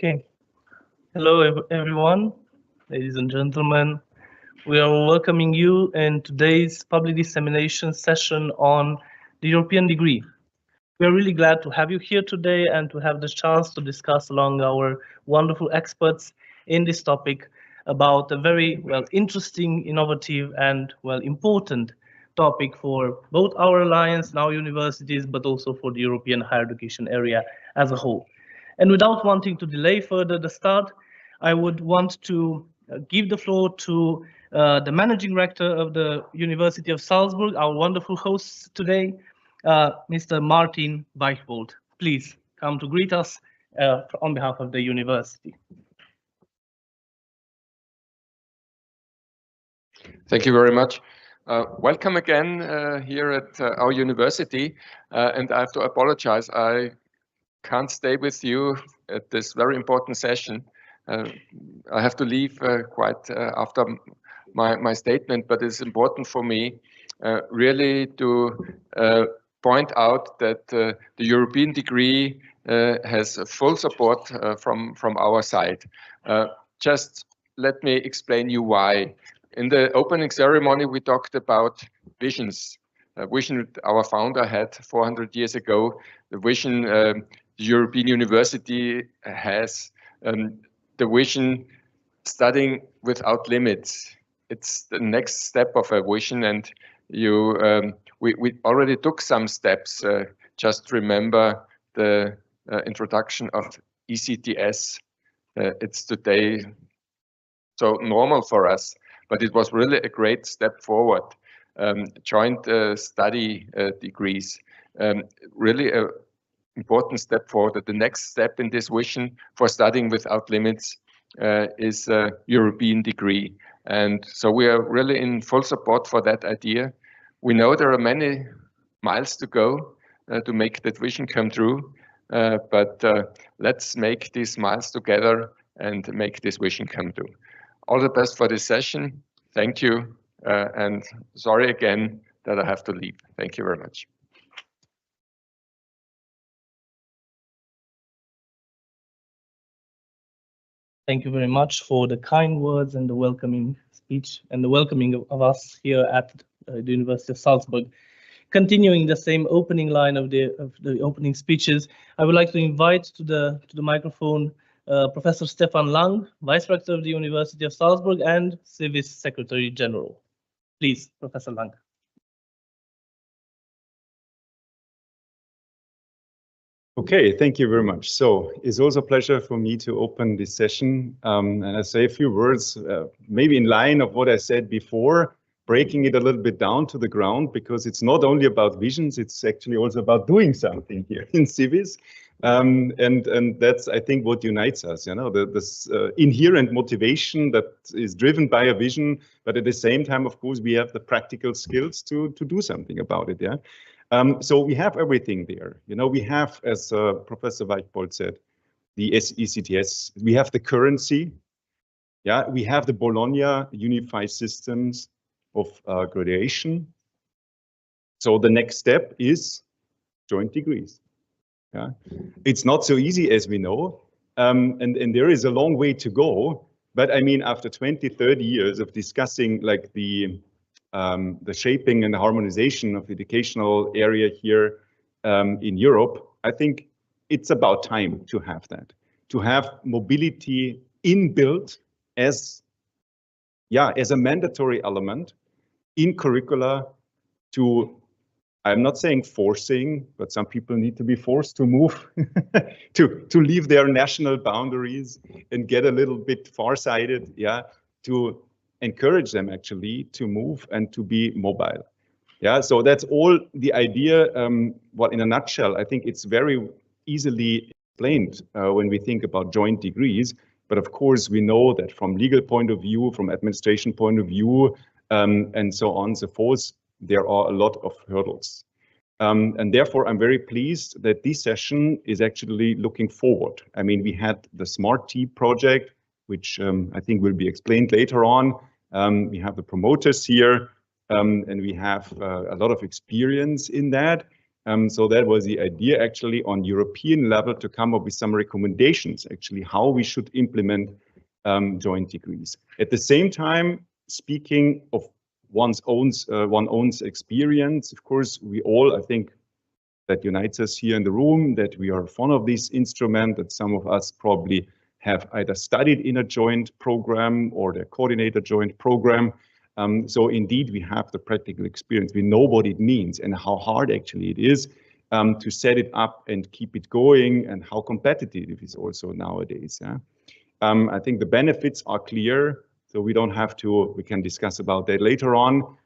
Okay. Hello, everyone, ladies and gentlemen. We are welcoming you in today's public dissemination session on the European degree. We are really glad to have you here today and to have the chance to discuss along our wonderful experts in this topic about a very, interesting, innovative, and, important topic for both our alliance and our universities, but also for the European higher education area as a whole. And without wanting to delay further the start, I would want to give the floor to the managing rector of the University of Salzburg, our wonderful host today, Mr. Martin WEICHBOLD. Please come to greet us on behalf of the university. Thank you very much. Welcome again here at our university. And I have to apologize, I can't stay with you at this very important session. I have to leave quite after my statement, but it's important for me really to point out that the European degree has full support from our side. Just let me explain you why. In the opening ceremony, we talked about visions. Vision our founder had 400 years ago, the vision the European University has, the vision studying without limits. It's the next step of a vision, and we already took some steps. Just remember the introduction of ECTS. It's today so normal for us, but it was really a great step forward. Joint study degrees, really an important step forward. The next step in this vision for studying without limits is a European degree. And so we are really in full support for that idea. We know there are many miles to go to make that vision come true, but let's make these miles together and make this vision come true. All the best for this session. Thank you. And sorry again that I have to leave. Thank you very much. Thank you very much for the kind words and the welcoming speech and the welcoming of us here at the University of Salzburg. Continuing the same opening line of the opening speeches, I would like to invite to the microphone Professor Stefan Lang, Vice Rector of the University of Salzburg and CIVIS Secretary General. Please, Professor Lang. Okay, thank you very much. So it's also a pleasure for me to open this session and I say a few words, maybe in line of what I said before, breaking it a little bit down to the ground, because it's not only about visions, it's actually also about doing something here in CIVIS. And that's, I think, what unites us, you know, this inherent motivation that is driven by a vision, but at the same time, of course, we have the practical skills to do something about it, yeah. So we have everything there. You know, we have, as Professor WEICHBOLD said, the ECTS, we have the currency, yeah, we have the Bologna unified systems of graduation. So the next step is joint degrees. Yeah, it's not so easy, as we know, and there is a long way to go. But I mean, after 20, 30 years of discussing like the shaping and the harmonization of the educational area here in Europe, I think it's about time to have that, to have mobility inbuilt as a mandatory element in curricula to, I'm not saying forcing, but some people need to be forced to move, to leave their national boundaries and get a little bit farsighted, yeah, to encourage them actually to move and to be mobile. Yeah, so that's all the idea. Well, in a nutshell, I think it's very easily explained when we think about joint degrees. But of course, we know that from legal point of view, from administration point of view, and so on and so forth, there are a lot of hurdles. And therefore, I'm very pleased that this session is actually looking forward. I mean, we had the SMARTT project, which I think will be explained later on. We have the promoters here, and we have a lot of experience in that. So that was the idea actually on European level to come up with some recommendations actually how we should implement joint degrees. At the same time, speaking of one's own experience, of course, we all, I think, that unites us here in the room, that we are fond of this instrument, that some of us probably have either studied in a joint program or the coordinator joint program. So indeed, we have the practical experience. We know what it means and how hard actually it is to set it up and keep it going, and how competitive it is also nowadays. Yeah? I think the benefits are clear, so we don't have to, we can discuss about that later on.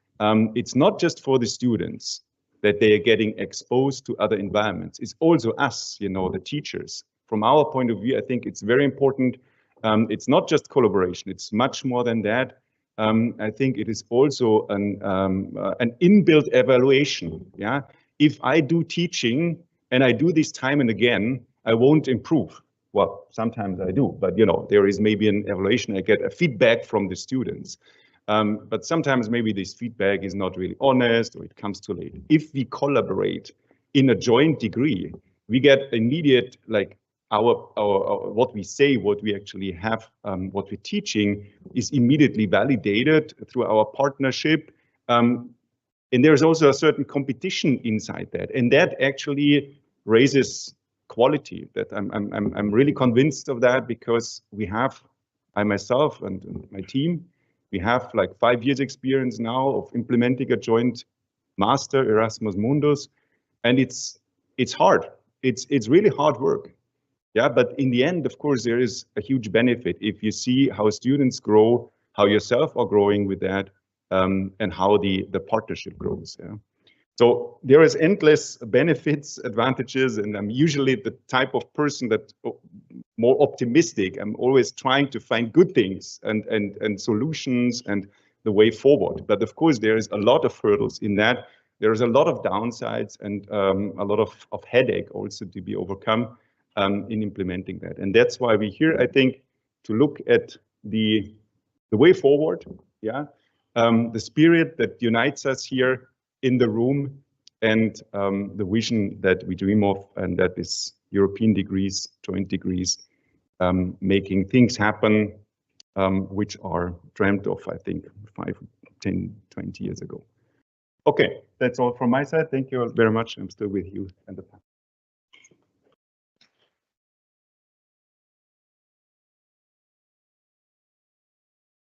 It's not just for the students that they are getting exposed to other environments. It's also us, you know, the teachers. From our point of view, I think it's very important. It's not just collaboration, it's much more than that. I think it is also an inbuilt evaluation. Yeah, if I do teaching and I do this time and again, I won't improve. Well, sometimes I do, but you know, there is maybe an evaluation. I get a feedback from the students. But sometimes maybe this feedback is not really honest, or it comes too late. If we collaborate in a joint degree, we get immediate, like our what we say, what we actually have, what we're teaching is immediately validated through our partnership. And there's also a certain competition inside that, and that actually raises quality. That I'm really convinced of that, because we have, I myself and my team, we have like 5 years experience now of implementing a joint master Erasmus Mundus, and it's hard. It's really hard work. Yeah, but in the end, of course, there is a huge benefit if you see how students grow, how yourself are growing with that, and how the partnership grows. Yeah. So there is endless benefits, advantages, and I'm usually the type of person that more optimistic. I'm always trying to find good things and solutions and the way forward. But of course, there is a lot of hurdles in that. There is a lot of downsides and a lot of headache also to be overcome in implementing that. And that's why we're here, I think, to look at the way forward. Yeah, the spirit that unites us here in the room, and the vision that we dream of, and that is European degrees, joint degrees, making things happen which are dreamt of, I think, 5, 10, 20 years ago. Okay, that's all from my side. Thank you very much. I'm still with you and the panel.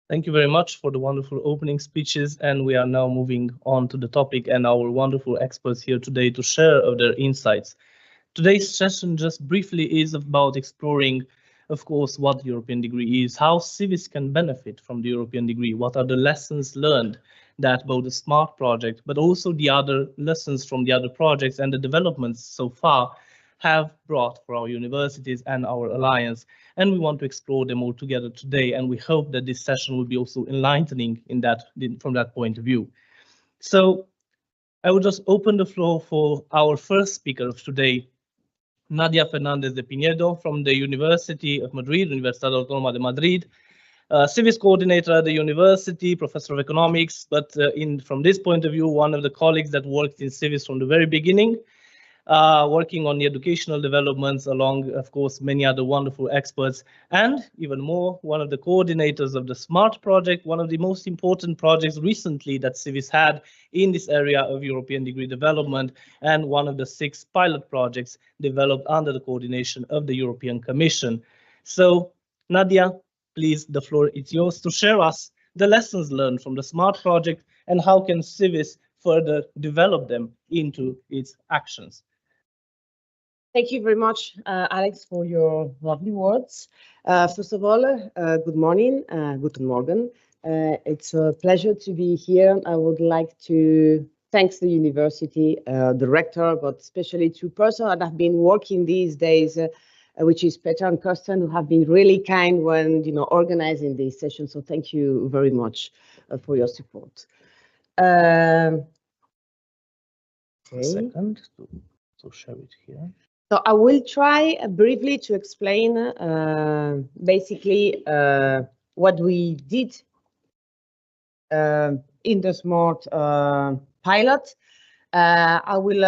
Thank you very much for the wonderful opening speeches, and we are now moving on to the topic and our wonderful experts here today to share their insights. Today's session just briefly is about exploring, of course, what the European degree is, how CIVIS can benefit from the European degree, what are the lessons learned that both the SMART project, but also the other lessons from the other projects and the developments so far have brought for our universities and our alliance. And we want to explore them all together today, and we hope that this session will be also enlightening from that point of view. So I will just open the floor for our first speaker of today, Nadia Fernandez de Pinedo from the University of Madrid, Universidad Autonoma de Madrid, CIVIS coordinator at the university, professor of economics, but from this point of view, one of the colleagues that worked in CIVIS from the very beginning, working on the educational developments along, of course, many other wonderful experts, and even more, one of the coordinators of the SMART project, one of the most important projects recently that CIVIS had in this area of European degree development, and one of the 6 pilot projects developed under the coordination of the European Commission. So, Nadia, please, the floor is yours to share us the lessons learned from the SMART project and how can CIVIS further develop them into its actions. Thank you very much, Alex, for your lovely words. First of all, good morning, guten Morgen. It's a pleasure to be here. I would like to thank the university, the rector, but especially 2 persons that have been working these days, which is Peter and Kerstin, who have been really kind when organizing these sessions. So thank you very much for your support. Okay. A second to share it here. So I will try briefly to explain basically what we did in the SMART pilot. I will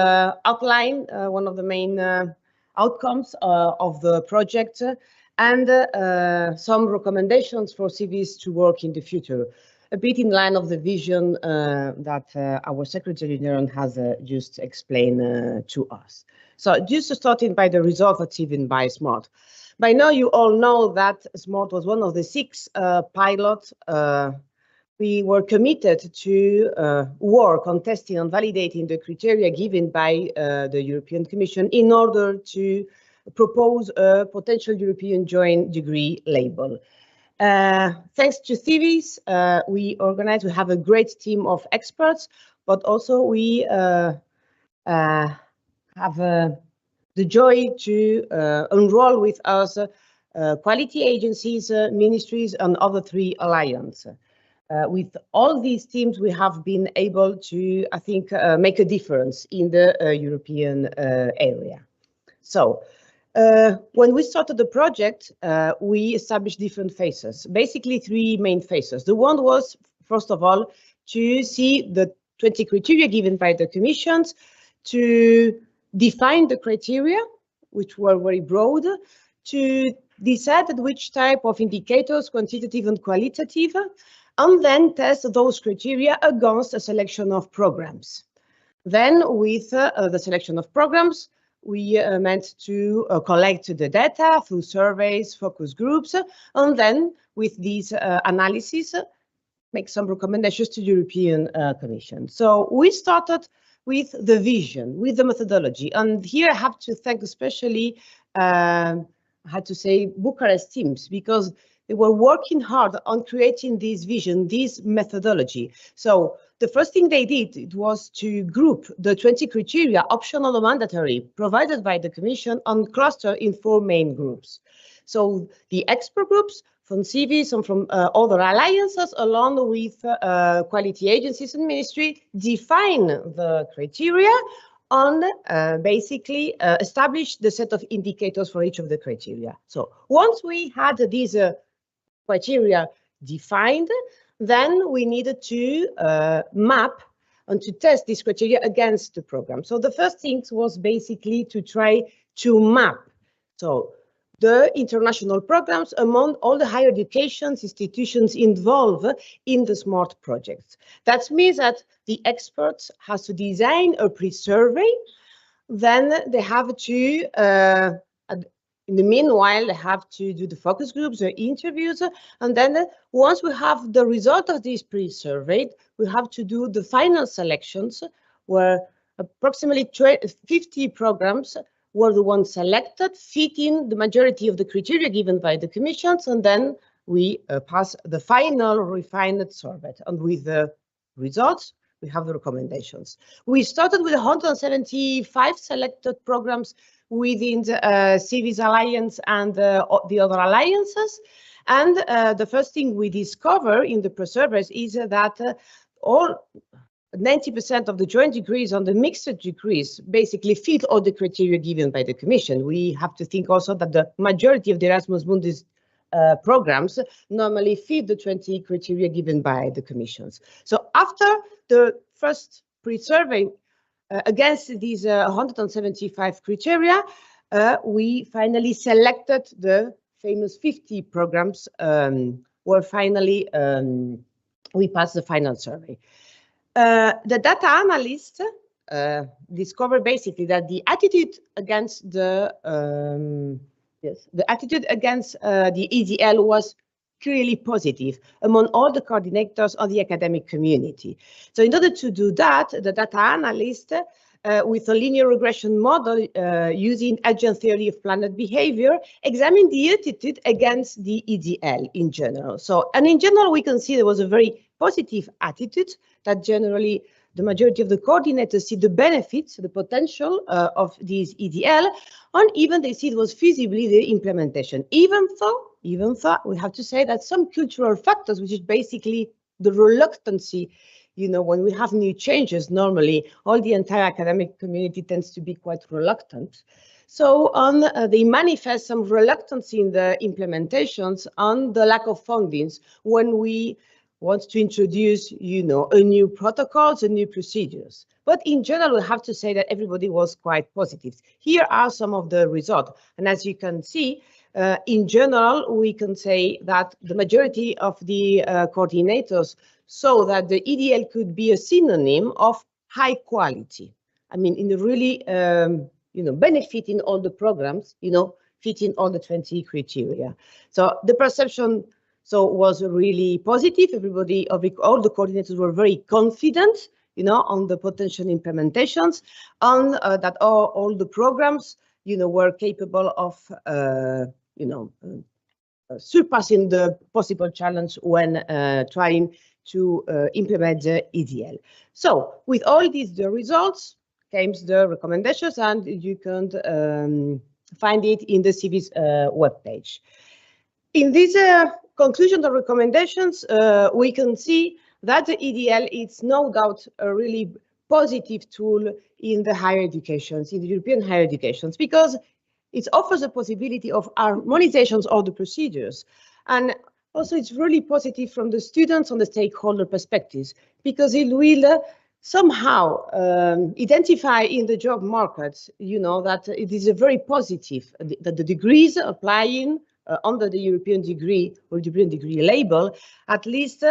outline one of the main outcomes of the project and some recommendations for CIVIS to work in the future, a bit in line of the vision that our Secretary General has just explained to us. So just starting by the results achieved by SMARTT. By now you all know that SMARTT was one of the 6 pilots we were committed to work on testing and validating the criteria given by the European Commission in order to propose a potential European joint degree label. Thanks to CIVIS, we have a great team of experts, but also we have the joy to enroll with us quality agencies, ministries, and other 3 alliances. With all these teams, we have been able to, I think, make a difference in the European area. So, when we started the project, we established different phases, basically 3 main phases. The one was, first of all, to see the 20 criteria given by the commissions, to define the criteria, which were very broad, to decide which type of indicators, quantitative and qualitative, and then test those criteria against a selection of programs. Then, with the selection of programs, we meant to collect the data through surveys, focus groups, and then with these analysis, make some recommendations to the European Commission. So we started with the vision, with the methodology, and here I have to thank especially, I had to say, Bucharest teams, because they were working hard on creating this vision, this methodology. So the first thing they did, it was to group the 20 criteria, optional or mandatory, provided by the Commission, and cluster in 4 main groups. So the expert groups from CIVIS and from other alliances, along with quality agencies and ministry, define the criteria and basically establish the set of indicators for each of the criteria. So once we had these criteria defined, then we needed to map and to test this criteria against the program. So the first thing was basically to try to map the international programs among all the higher education institutions involved in the SMARTT projects. That means that the experts have to design a pre-survey, then they have to in the meanwhile, they have to do the focus groups, the interviews, and then once we have the result of this pre-survey, we have to do the final selections, where approximately 50 programs were the ones selected, fitting the majority of the criteria given by the commissions, and then we pass the final refined survey. And with the results, we have the recommendations. We started with 175 selected programs within the CIVIS Alliance and the other alliances. And the first thing we discover in the pre-surveys is that all 90% of the joint degrees and the mixed degrees basically fit all the criteria given by the Commission. We have to think also that the majority of the Erasmus Mundus programs normally fit the 20 criteria given by the Commissions. So after the first pre-survey against these 175 criteria, we finally selected the famous 50 programs where finally we passed the final survey. The data analyst discovered basically that the attitude against the EDL was clearly positive among all the coordinators of the academic community. So in order to do that, the data analyst with a linear regression model using agent theory of planet behavior examined the attitude against the EDL in general. So, and in general, we can see there was a very positive attitude that generally the majority of the coordinators see the benefits, the potential of these EDL, and even they see it was feasibly the implementation. Even though we have to say that some cultural factors, which is basically the reluctancy, you know, when we have new changes, normally all the entire academic community tends to be quite reluctant. So they manifest some reluctance in the implementations and the lack of fundings when we wants to introduce, a new protocols, a new procedures. But in general, we have to say that everybody was quite positive. Here are some of the results. And as you can see, in general, we can say that the majority of the coordinators saw that the EDL could be a synonym of high quality. I mean, in a really, benefiting all the programs, fitting all the 20 criteria. So the perception was really positive. Everybody, all the coordinators were very confident, on the potential implementations, and that all the programs, were capable of, surpassing the possible challenge when trying to implement the EDL. So with all these, the results came the recommendations, and you can find it in the CIVIS webpage. In this conclusion of recommendations, we can see that the EDL is no doubt a really positive tool in the higher educations, in the European higher educations, because it offers a possibility of harmonizations of the procedures. And also it's really positive from the students and the stakeholder perspectives, because it will somehow identify in the job markets, that it is a very positive, that the degrees applying under the European degree or European degree label, at least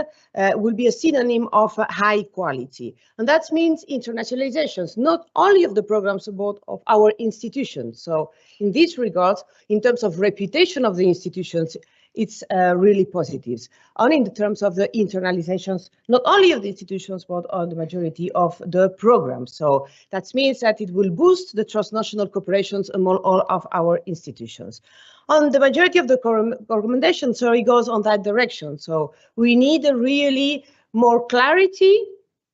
will be a synonym of high quality. And that means internationalizations, not only of the programs, but of our institutions. So in this regard, in terms of reputation of the institutions, it's really positive. And in the terms of the internalizations, not only of the institutions, but on the majority of the programs. So that means that it will boost the transnational cooperations among all of our institutions. On the majority of the recommendations, so it goes on that direction. So we need a really more clarity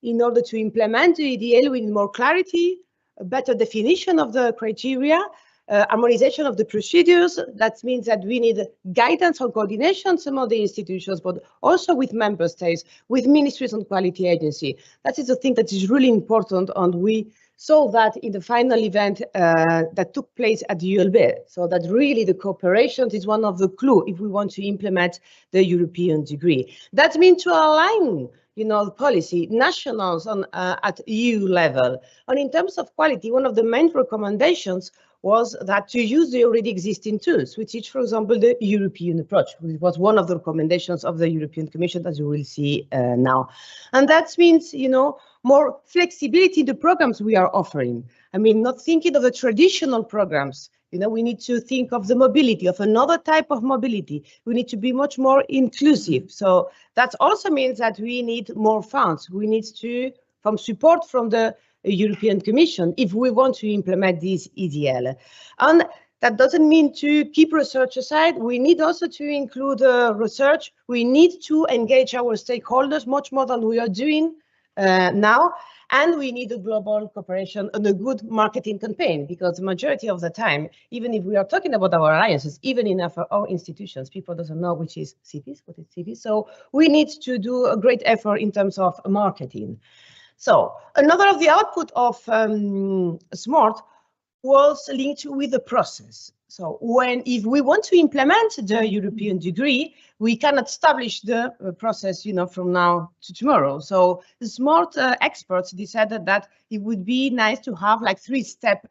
in order to implement the EDL. We need more clarity, a better definition of the criteria, harmonization of the procedures. That means that we need guidance on coordination among the institutions, but also with member states, with ministries and quality agency. That is a thing that is really important, and we saw that in the final event that took place at the ULB. So that really the cooperation is one of the clues if we want to implement the European degree. That means to align, the policy, nationals on at EU level. And in terms of quality, one of the main recommendations was that to use the already existing tools, which is, for example, the European approach, which was one of the recommendations of the European Commission, as you will see now. And that means, more flexibility in the programs we are offering. I mean, not thinking of the traditional programs. We need to think of the mobility, of another type of mobility. We need to be much more inclusive. So that also means that we need more funds. We need from support from the European Commission if we want to implement this EDL. And that doesn't mean to keep research aside. We need also to include research. We need to engage our stakeholders much more than we are doing now. And we need a global cooperation and a good marketing campaign, because the majority of the time, even if we are talking about our alliances, even in our institutions, people doesn't know which is CIVIS, what is CIVIS. So we need to do a great effort in terms of marketing. So another of the output of SMARTT was linked with the process. So if we want to implement the European degree, we cannot establish the process, from now to tomorrow. So the SMARTT experts decided that it would be nice to have like 3-step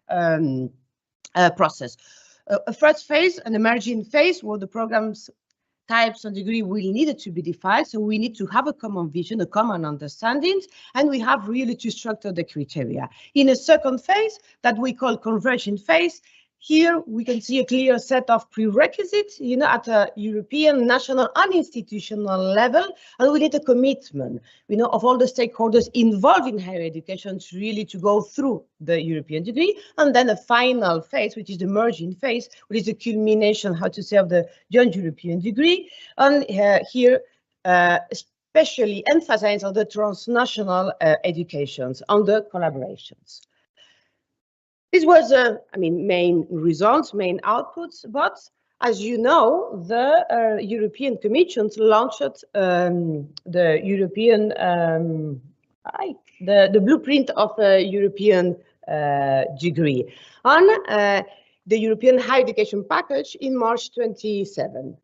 process. A first phase, an emerging phase, where the programs types of degree will need to be defined. So we need to have a common vision, a common understanding, and we have really to structure the criteria. In a second phase that we call conversion phase, here we can see a clear set of prerequisites, at a European, national and institutional level, and we need a commitment, of all the stakeholders involved in higher education to really to go through the European degree. And then a final phase, which is the merging phase, which is the culmination, how to say, of the joint European degree. And here, especially emphasize on the transnational educations, on the collaborations. This was, main results, main outputs, but as you know, the European Commission launched the European, the blueprint of a European degree on the European Higher Education Package in March 27.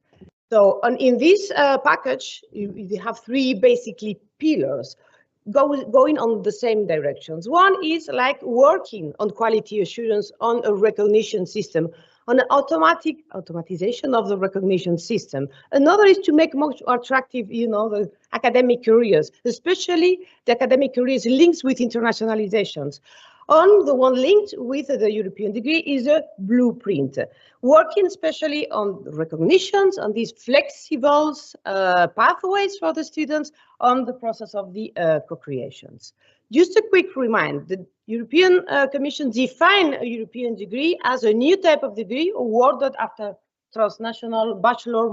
So in this package, you have three basically pillars going on the same directions. One is like working on quality assurance on a recognition system, on an automatization of the recognition system. Another is to make more attractive, the academic careers, especially the academic careers linked with internationalizations. On the one linked with the European degree is a blueprint, working especially on recognitions, on these flexible pathways for the students, on the process of the co-creations. Just a quick reminder, the European Commission defined a European degree as a new type of degree awarded after transnational bachelor,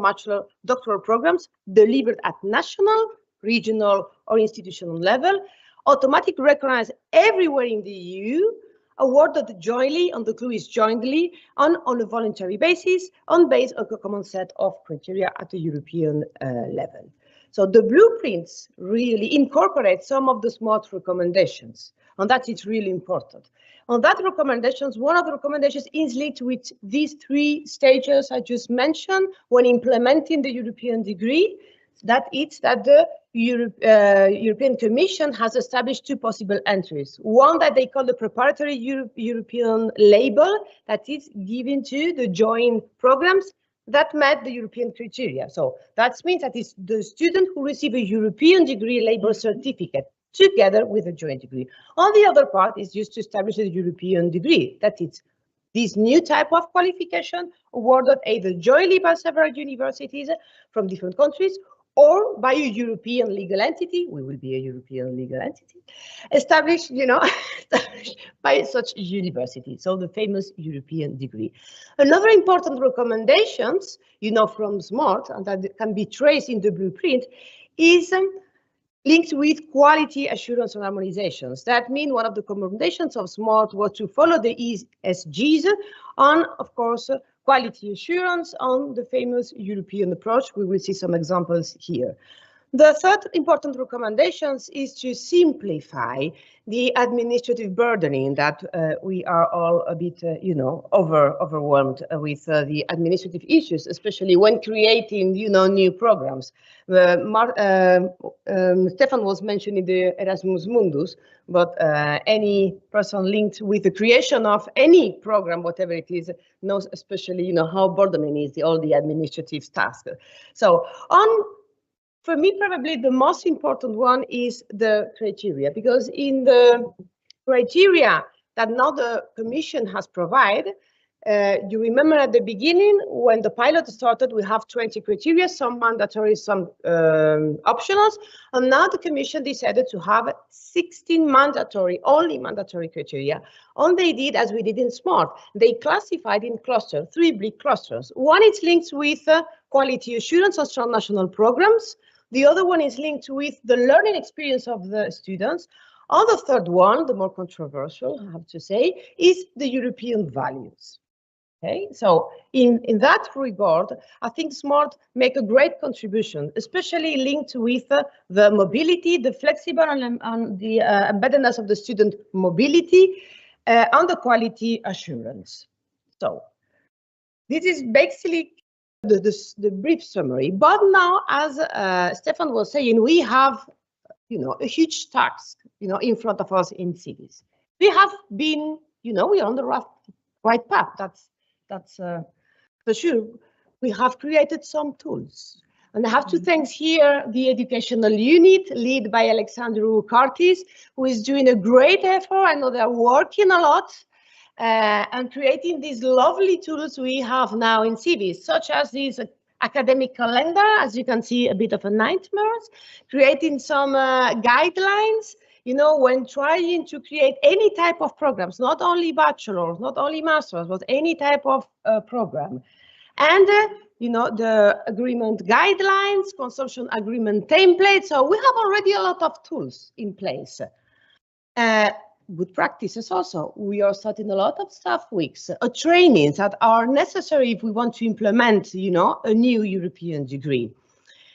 doctoral programs delivered at national, regional, or institutional level, automatically recognized everywhere in the EU, awarded jointly, and the clue is jointly, on a voluntary basis, on base of a common set of criteria at the European level. So the blueprints really incorporate some of the SMART recommendations, and that is really important. On that recommendations, one of the recommendations is linked with these three stages I just mentioned when implementing the European degree. That it's that the European Commission has established two possible entries. One that they call the preparatory European label, that is given to the joint programs that met the European criteria. So that means that it's the student who receive a European degree label certificate together with a joint degree. On the other part is just to establish a European degree, that it's this new type of qualification awarded either jointly by several universities from different countries or by a European legal entity. We will be a European legal entity established, established by such university. So the famous European degree. Another important recommendations, from SMART, and that can be traced in the blueprint, is linked with quality assurance and harmonizations. That means one of the recommendations of SMART was to follow the ESGs on, of course, quality assurance on the famous European approach. We will see some examples here. The third important recommendations is to simplify the administrative burdening that we are all a bit, overwhelmed with the administrative issues, especially when creating, new programs. Stefan was mentioning the Erasmus Mundus, but any person linked with the creation of any program, whatever it is, knows especially, how burdening is all the administrative tasks. So for me, probably the most important one is the criteria, because in the criteria that now the Commission has provided, you remember at the beginning when the pilot started, we have 20 criteria, some mandatory, some optionals, and now the Commission decided to have 16 mandatory, only mandatory criteria. And they did as we did in SMART. They classified in clusters, 3 big clusters. One is linked with quality assurance on transnational programs. The other one is linked with the learning experience of the students. And the third one, the more controversial, I have to say, is the European values. Okay, so in that regard, I think SMART make a great contribution, especially linked with the mobility, the flexible and the embeddedness of the student mobility and the quality assurance. So this is basically the brief summary. But now, as Stefan was saying, we have, a huge task, in front of us in CIVIS. We have been, we are on the right path. That's for sure. We have created some tools. And I have to thank here the educational unit led by Alexandru Curtis, who is doing a great effort. I know they're working a lot and creating these lovely tools we have now in CIVIS, such as this academic calendar, as you can see, a bit of a nightmare, creating some guidelines, when trying to create any type of programs, not only bachelor's, not only master's, but any type of program. And, the agreement guidelines, consortium agreement templates. So we have already a lot of tools in place. Good practices also. We are starting a lot of staff weeks, trainings that are necessary if we want to implement, a new European degree.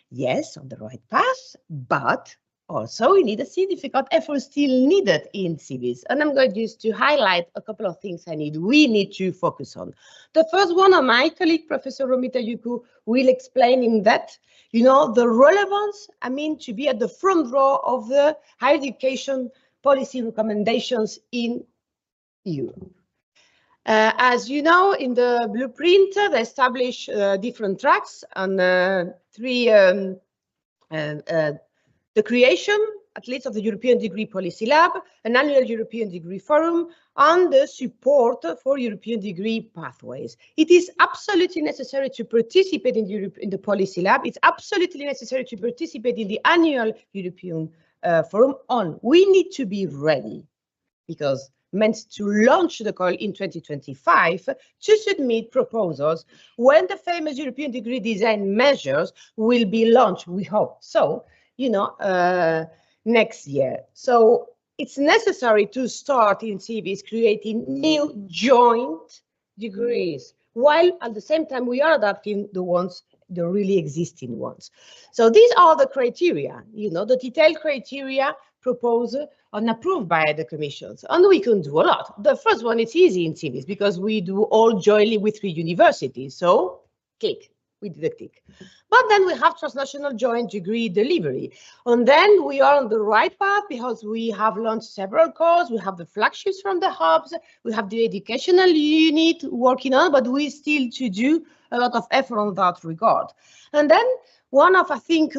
Yes, on the right path, but also we need a significant effort still needed in CIVIS. And I'm going just to highlight a couple of things we need to focus on. The first one, my colleague, Professor Romita will explain in that, the relevance, to be at the front row of the higher education policy recommendations in Europe. As you know, in the blueprint, they establish different tracks and three, the creation, at least, of the European Degree Policy Lab, an annual European Degree Forum, and the support for European degree pathways. It is absolutely necessary to participate in the Policy Lab. It's absolutely necessary to participate in the annual European Forum on. We need to be ready, because meant to launch the call in 2025 to submit proposals when the famous European degree design measures will be launched, we hope. So, next year. So it's necessary to start in CIVIS creating new joint degrees, while at the same time we are adapting the really existing ones. So these are the criteria, the detailed criteria proposed and approved by the commissions, and we can do a lot. The first one is easy in CIVIS because we do all jointly with 3 universities. So click. We did a click. But then we have transnational joint degree delivery. And then we are on the right path because we have launched several calls. We have the flagships from the hubs. We have the educational unit working on, but we still to do a lot of effort on that regard. And then one of, I think,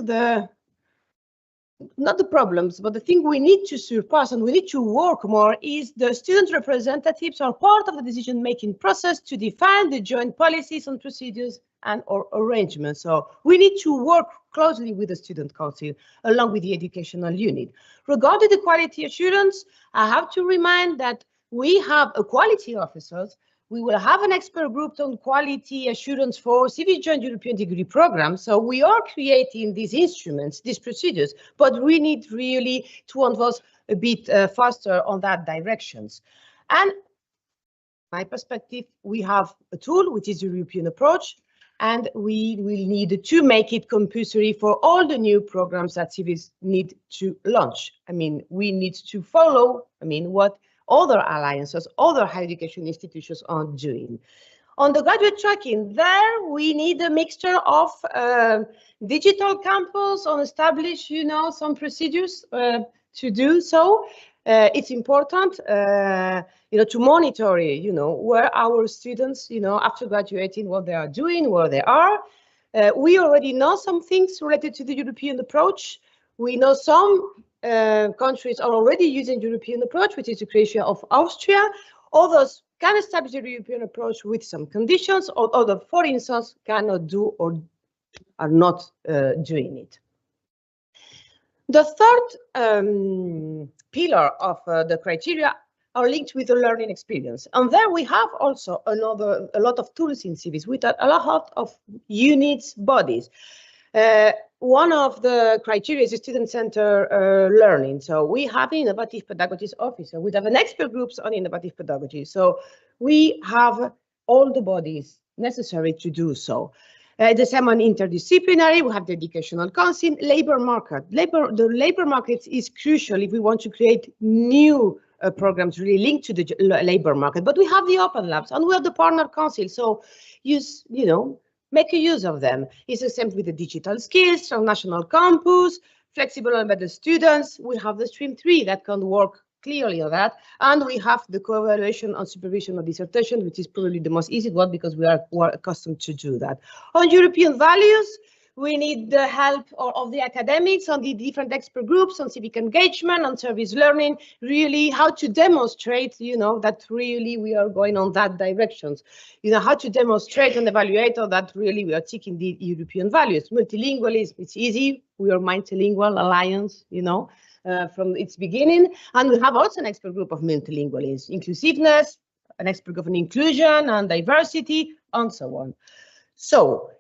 not the problems, but the thing we need to surpass and we need to work more is the student representatives are part of the decision-making process to define the joint policies and procedures and/or arrangements. So we need to work closely with the student council along with the educational unit. Regarding the quality assurance, I have to remind that we have a quality officers. We will have an expert group on quality assurance for CIVIS Joint European Degree Program. So we are creating these instruments, these procedures, but we need really to advance a bit faster on that directions. And my perspective, we have a tool, which is the European approach, and we will need to make it compulsory for all the new programs that CIVIS need to launch. We need to follow, what other alliances, other higher education institutions are doing. On the graduate tracking, there we need a mixture of digital campus and establish, some procedures to do so. It's important, to monitor, where our students, after graduating, what they are doing, where they are. We already know some things related to the European approach. We know some countries are already using European approach, which is the creation of Austria. Others can establish the European approach with some conditions, or others, for instance, cannot do or are not doing it. The third pillar of the criteria are linked with the learning experience. And there we have also a lot of tools in CIVIS with a lot of units, bodies. One of the criteria is student-centered learning. So we have an innovative pedagogy officer. We have an expert groups on innovative pedagogy. So we have all the bodies necessary to do so. The same on interdisciplinary, we have the educational council, labor market. The labor market is crucial if we want to create new programs really linked to the labor market. But we have the open labs and we have the partner council. So make a use of them. It's the same with the digital skills, transnational campus, flexible embedded students. We have the stream 3 that can work clearly on that. And we have the co-evaluation and supervision of dissertation, which is probably the most easy one because we are accustomed to do that. On European values, we need the help of the academics on the different expert groups on civic engagement, on service learning, really how to demonstrate, that really we are going on that directions. How to demonstrate and evaluate that really we are taking the European values. Multilingualism, it's easy. We are multilingual alliance, from its beginning. And we have also an expert group of multilingualism, inclusiveness, an expert group on inclusion and diversity, and so on. So,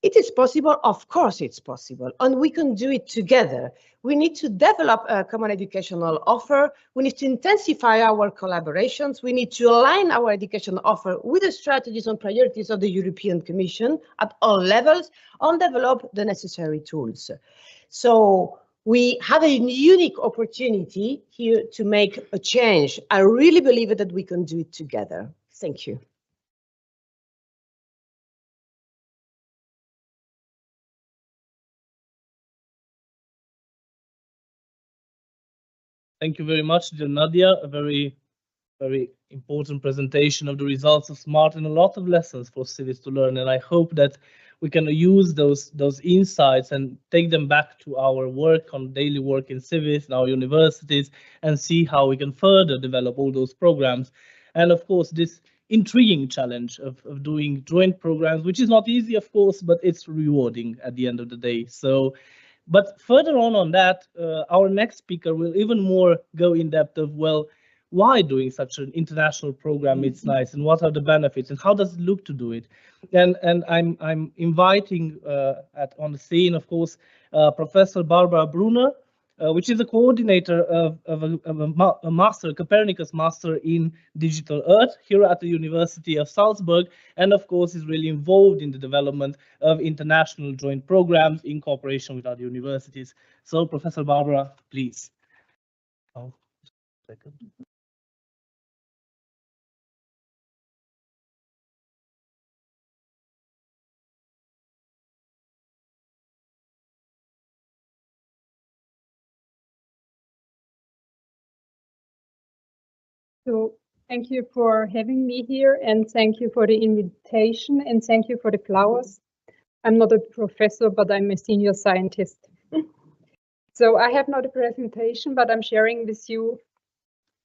it is possible, of course it's possible, and we can do it together. We need to develop a common educational offer. We need to intensify our collaborations. We need to align our educational offer with the strategies and priorities of the European Commission at all levels and develop the necessary tools. So we have a unique opportunity here to make a change. I really believe that we can do it together. Thank you. Thank you very much, dear Nadia. A very important presentation of the results of SMART and a lot of lessons for civics to learn. And I hope that we can use those insights and take them back to our work on daily work in civics, in our universities, and see how we can further develop all those programs. And of course, this intriguing challenge of doing joint programs, which is not easy, of course, but it's rewarding at the end of the day. So, but further on that, our next speaker will even more go in depth of, well, why doing such an international program it's nice, and what are the benefits, and how does it look to do it? And I'm inviting on the scene, of course, Professor Barbara Brunner, which is a coordinator of a master, Copernicus Master in Digital Earth here at the University of Salzburg, and of course is really involved in the development of international joint programs in cooperation with other universities. So, Professor Barbara, please. Oh, second. So thank you for having me here, and thank you for the invitation, and thank you for the flowers. I'm not a professor, but I'm a senior scientist. So I have not a presentation, but I'm sharing with you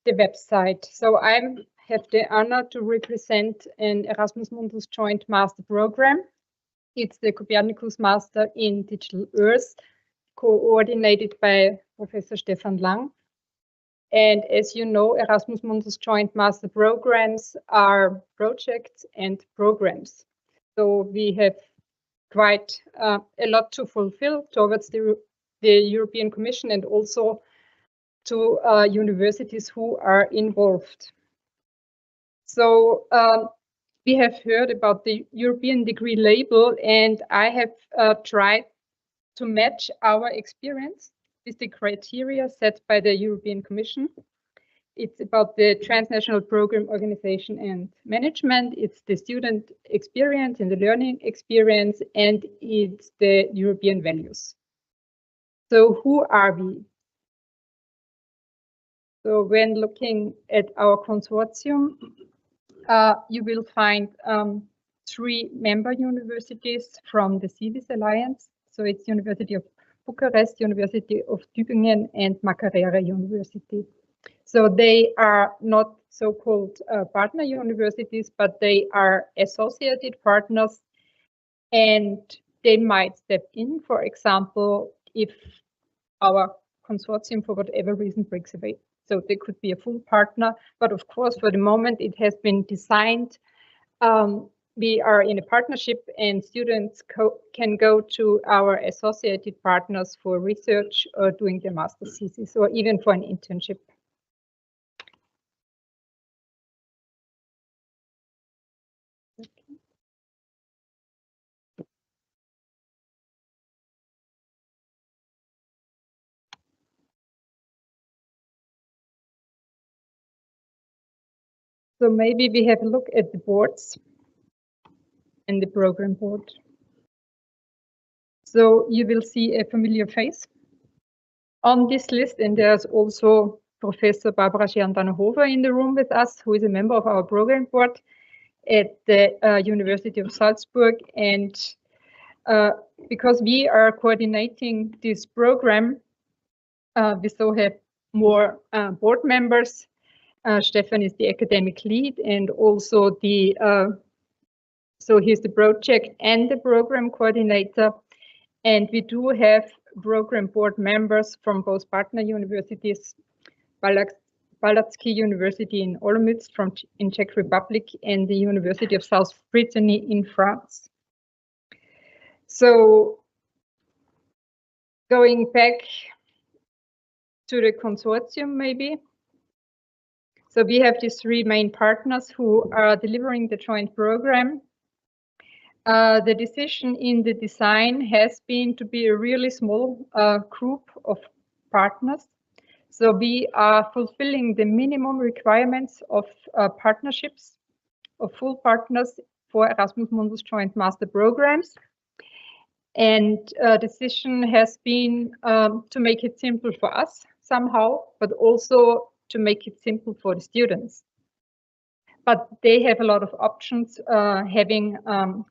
the website. So I have the honor to represent an Erasmus Mundus Joint Master Program. It's the Copernicus Master in Digital Earth, coordinated by Professor Stefan Lang. And as you know, Erasmus Mundus Joint Master Programs are projects and programs. So we have quite a lot to fulfill towards the European Commission and also to universities who are involved. So we have heard about the European degree label, and I have tried to match our experience with the criteria set by the European Commission. It's about the transnational program organization and management. It's the student experience and the learning experience, and it's the European values. So who are we? So when looking at our consortium, you will find 3 member universities from the CIVIS Alliance. So it's University of Bucharest, University of Tübingen, and Makerere University. So they are not so-called partner universities, but they are associated partners, and they might step in, for example, if our consortium, for whatever reason, breaks away. So they could be a full partner, but of course, for the moment, it has been designed. We are in a partnership, and students can go to our associated partners for research or doing their master's thesis, or even for an internship. So maybe we have a look at the boards and the program board. So you will see a familiar face on this list, and there's also Professor Barbara Schern-Dannenhofer in the room with us, who is a member of our program board at the University of Salzburg. And because we are coordinating this program, we still have more board members. Stefan is the academic lead, and also the so he's the project and the program coordinator. And we do have program board members from both partner universities, Palacký University in Olomouc in Czech Republic, and the University of South Brittany in France. So going back to the consortium, maybe. So we have these 3 main partners who are delivering the joint program. The decision in the design has been to be a really small group of partners. So we are fulfilling the minimum requirements of partnerships, of full partners for Erasmus Mundus joint master programs. And decision has been to make it simple for us somehow, but also to make it simple for the students. But they have a lot of options, having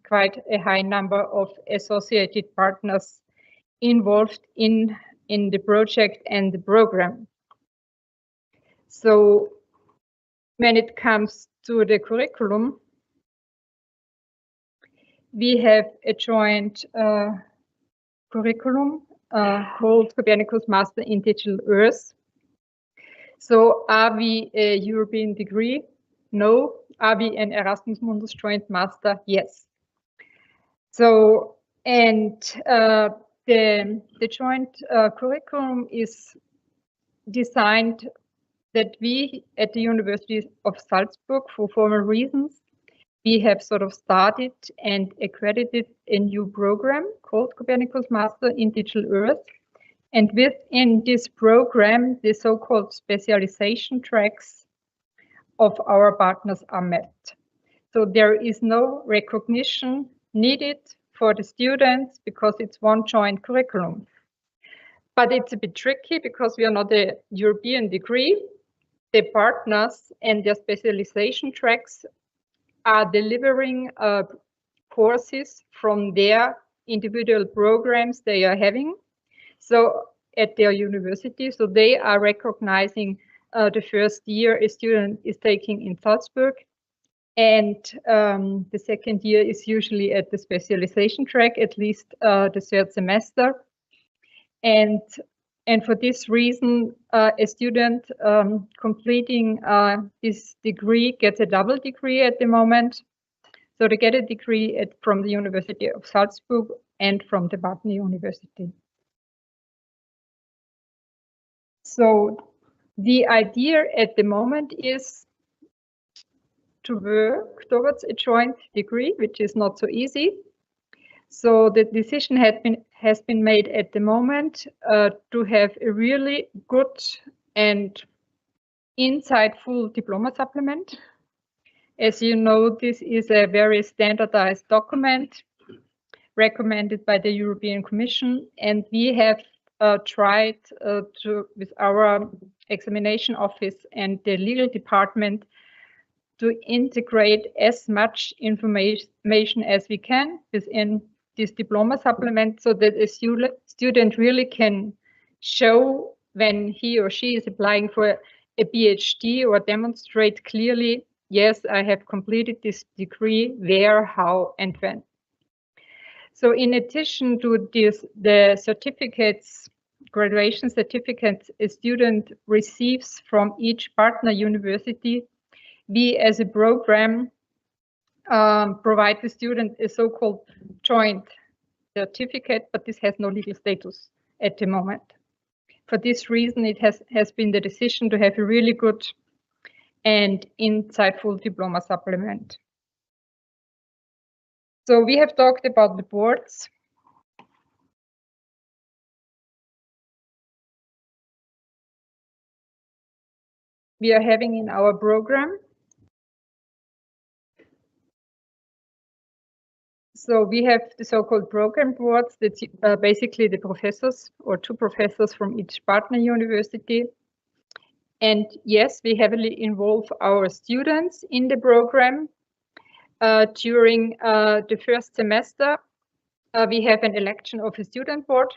quite a high number of associated partners involved in the project and the program. So when it comes to the curriculum, we have a joint curriculum called Copernicus Master in Digital Earth. So are we a European degree? No. Are we an Erasmus Mundus joint master? Yes. So, and the joint curriculum is designed that we at the University of Salzburg, for formal reasons, we have sort of started and accredited a new program called Copernicus Master in Digital Earth. And within this program, the so-called specialization tracks of our partners are met. So there is no recognition needed for the students because it's one joint curriculum. But it's a bit tricky because we are not a European degree. The partners and their specialization tracks are delivering courses from their individual programs they are having. So at their university, so they are recognizing the first year a student is taking in Salzburg, and the second year is usually at the specialization track, at least the third semester. And for this reason, a student completing this degree gets a double degree at the moment. So they get a degree from the University of Salzburg and from the Partner University. So the idea at the moment is to work towards a joint degree, which is not so easy. So the decision has been made at the moment to have a really good and insightful diploma supplement. As you know, this is a very standardized document recommended by the European Commission, and we have tried with our examination office and the legal department to integrate as much information as we can within this diploma supplement so that a student really can show when he or she is applying for a PhD or demonstrate clearly, yes, I have completed this degree, where, how, and when. So in addition to this, the certificates, graduation certificates a student receives from each partner university, we as a program provide the student a so-called joint certificate, but this has no legal status at the moment. For this reason, it has been the decision to have a really good and insightful diploma supplement. So we have talked about the boards. We are having in our program. So we have the so-called program boards, that's basically the professors or two professors from each partner university. And yes, we heavily involve our students in the program. During the first semester, we have an election of a student board.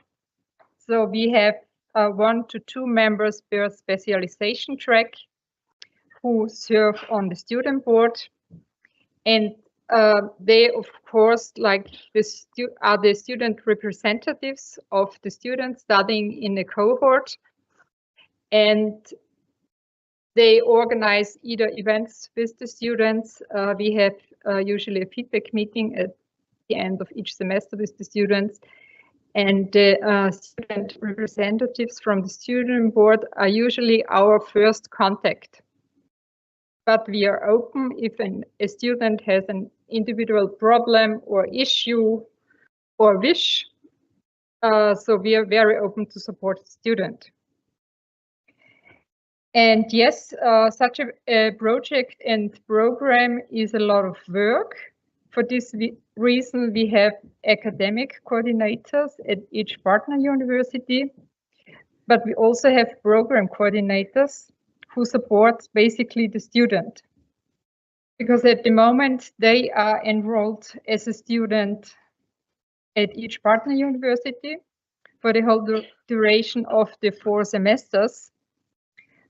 So we have 1 to 2 members per specialization track who serve on the student board. And they, of course, like are the student representatives of the students studying in a cohort, and they organize either events with the students. We have usually a feedback meeting at the end of each semester with the students, and the student representatives from the student board are usually our first contact. But we are open if a student has an individual problem or issue or wish. So we are very open to support the student. And yes, such a project and program is a lot of work. For this reason, we have academic coordinators at each partner university, but we also have program coordinators who support basically the student. Because at the moment, they are enrolled as a student at each partner university for the whole duration of the 4 semesters.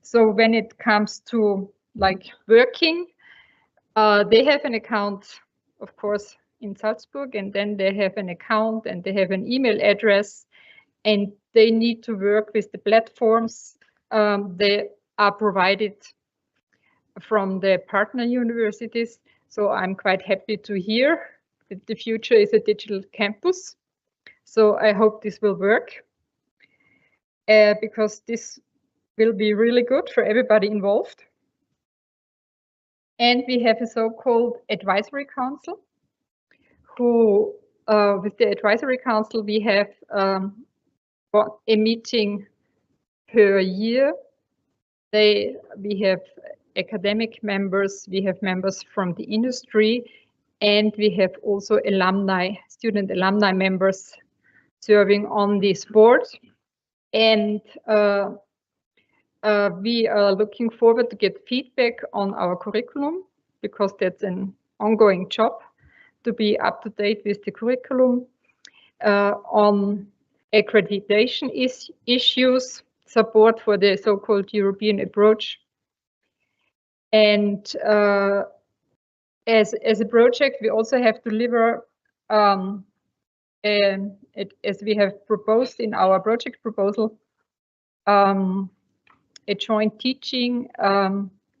So when it comes to like working, they have an account, of course, in Salzburg, and then they have an account and they have an email address, and they need to work with the platforms they are provided from the partner universities. So I'm quite happy to hear that the future is a digital campus. So I hope this will work because this will be really good for everybody involved. And we have a so-called advisory council who, with the advisory council, we have a meeting per year. We have academic members, we have members from the industry, and we have also student alumni members serving on this board. And we are looking forward to get feedback on our curriculum, because that's an ongoing job to be up to date with the curriculum, on accreditation issues, support for the so-called European approach. And as a project, we also have to deliver, as we have proposed in our project proposal, a joint teaching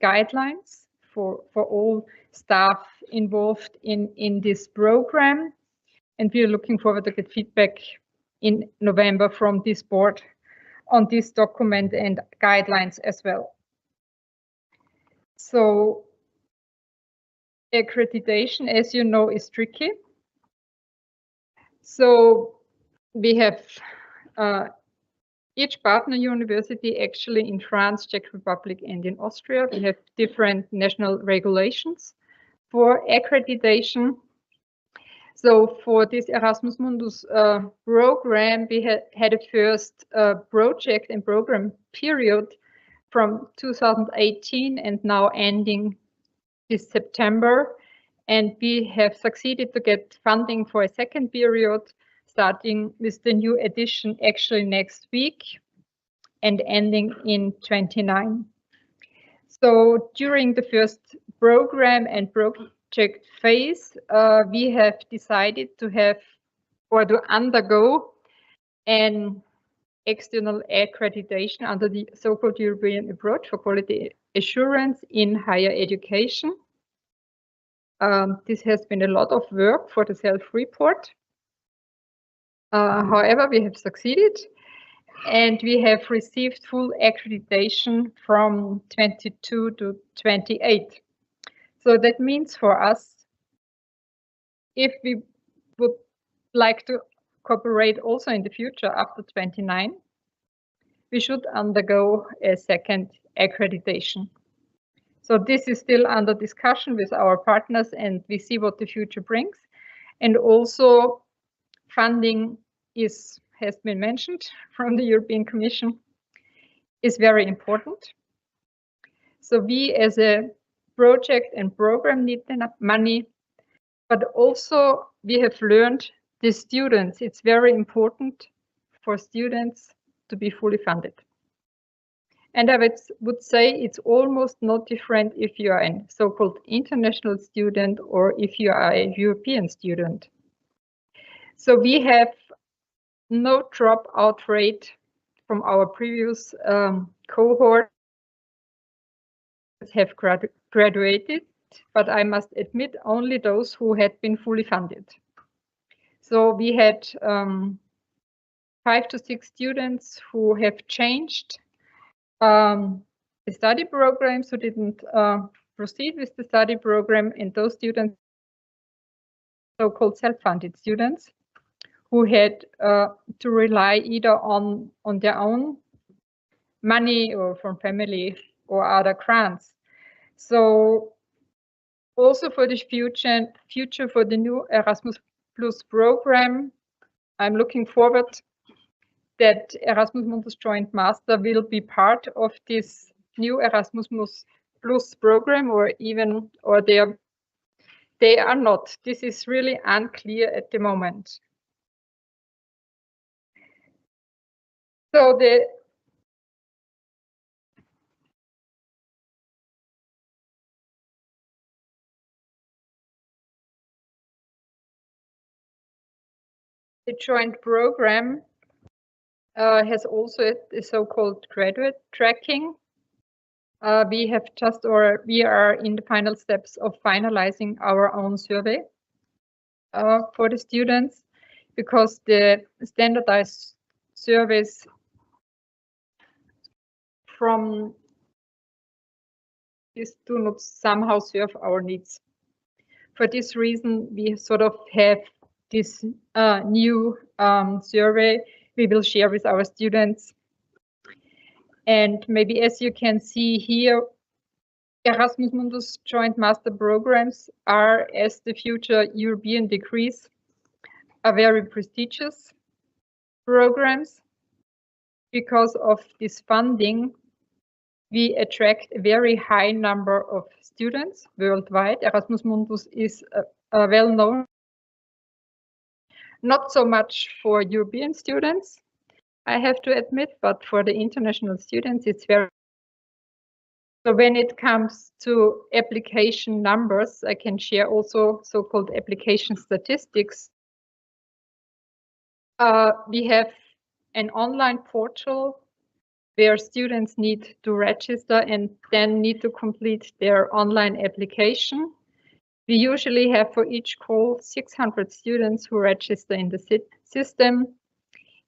guidelines for all staff involved in this program. And we are looking forward to get feedback in November from this board on this document and guidelines as well. So accreditation, as you know, is tricky. So we have each partner university, actually in France, Czech Republic, and in Austria, we have different national regulations for accreditation. So for this Erasmus Mundus program, we had a first project and program period from 2018 and now ending this September. And we have succeeded to get funding for a second period, starting with the new edition actually next week and ending in 29. So during the first program and project phase, we have decided to have or to undergo an external accreditation under the so-called European approach for quality assurance in higher education. This has been a lot of work for the self-report. However, we have succeeded, and we have received full accreditation from 22 to 28. So that means for us, if we would like to cooperate also in the future after 29, we should undergo a second accreditation. So this is still under discussion with our partners, and we see what the future brings. And also funding has been mentioned from the European Commission, is very important. So we as a project and program need money, but also we have learned the students, it's very important for students to be fully funded. And I would say it's almost not different if you are a so-called international student or if you are a European student. So we have no dropout rate from our previous cohort have graduated, but I must admit only those who had been fully funded. So we had 5 to 6 students who have changed the study programs, who didn't proceed with the study program, and those students, so-called self-funded students, who had to rely either on their own money or from family or other grants. So also for the future for the new Erasmus Plus program, I'm looking forward that Erasmus Mundus Joint Master will be part of this new Erasmus Plus program, or they are not. This is really unclear at the moment. So the joint program has also the so-called graduate tracking. We are in the final steps of finalizing our own survey for the students, because the standardized surveys from this do not somehow serve our needs. For this reason, we sort of have this new survey we will share with our students. And maybe as you can see here, Erasmus Mundus Joint Master programs are, as the future European degrees, are very prestigious programs. Because of this funding, we attract a very high number of students worldwide. Erasmus Mundus is well known, not so much for European students, I have to admit, but for the international students, it's very. So when it comes to application numbers, I can share also so-called application statistics. We have an online portal where students need to register and then need to complete their online application. We usually have for each call 600 students who register in the system.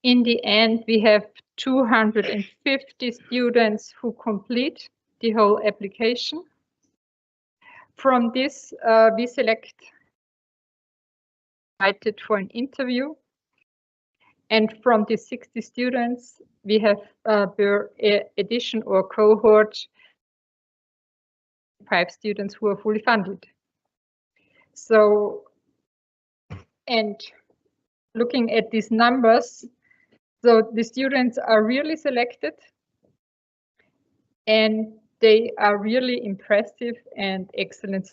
In the end, we have 250 students who complete the whole application. From this, we select invited for an interview. And from the 60 students, we have per edition or cohort 5 students who are fully funded. So, and looking at these numbers, so the students are really selected and they are really impressive and excellent.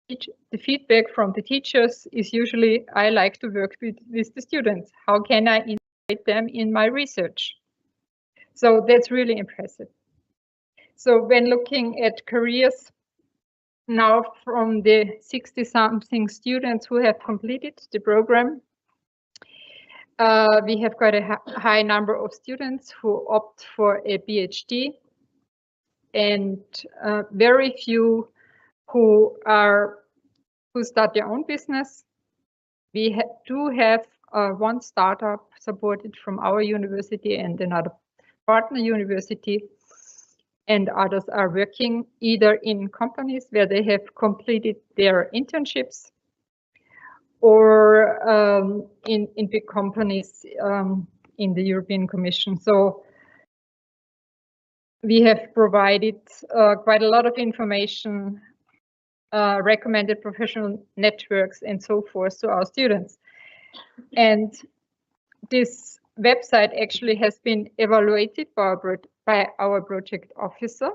The feedback from the teachers is usually, I like to work with the students. How can I integrate them in my research? So that's really impressive. So when looking at careers, now from the 60-something students who have completed the program, we have quite a high number of students who opt for a PhD, and very few who start their own business. We do have one startup supported from our university and another partner university, and others are working either in companies where they have completed their internships or in big companies in the European Commission. So we have provided quite a lot of information, recommended professional networks and so forth to our students. And this website actually has been evaluated by our project officer.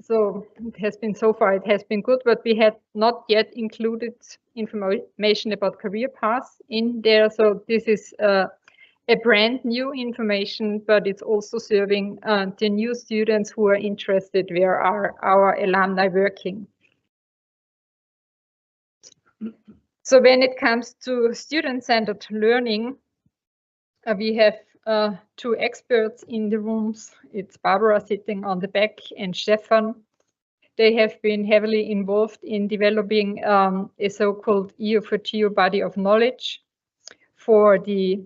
So it has been, so far it has been good, but we had not yet included information about career paths in there. So this is a brand new information, but it's also serving the new students who are interested where are our alumni working. So when it comes to student-centered learning, we have 2 experts in the rooms. It's Barbara sitting on the back and Stefan. They have been heavily involved in developing a so-called EU4Geo body of knowledge for the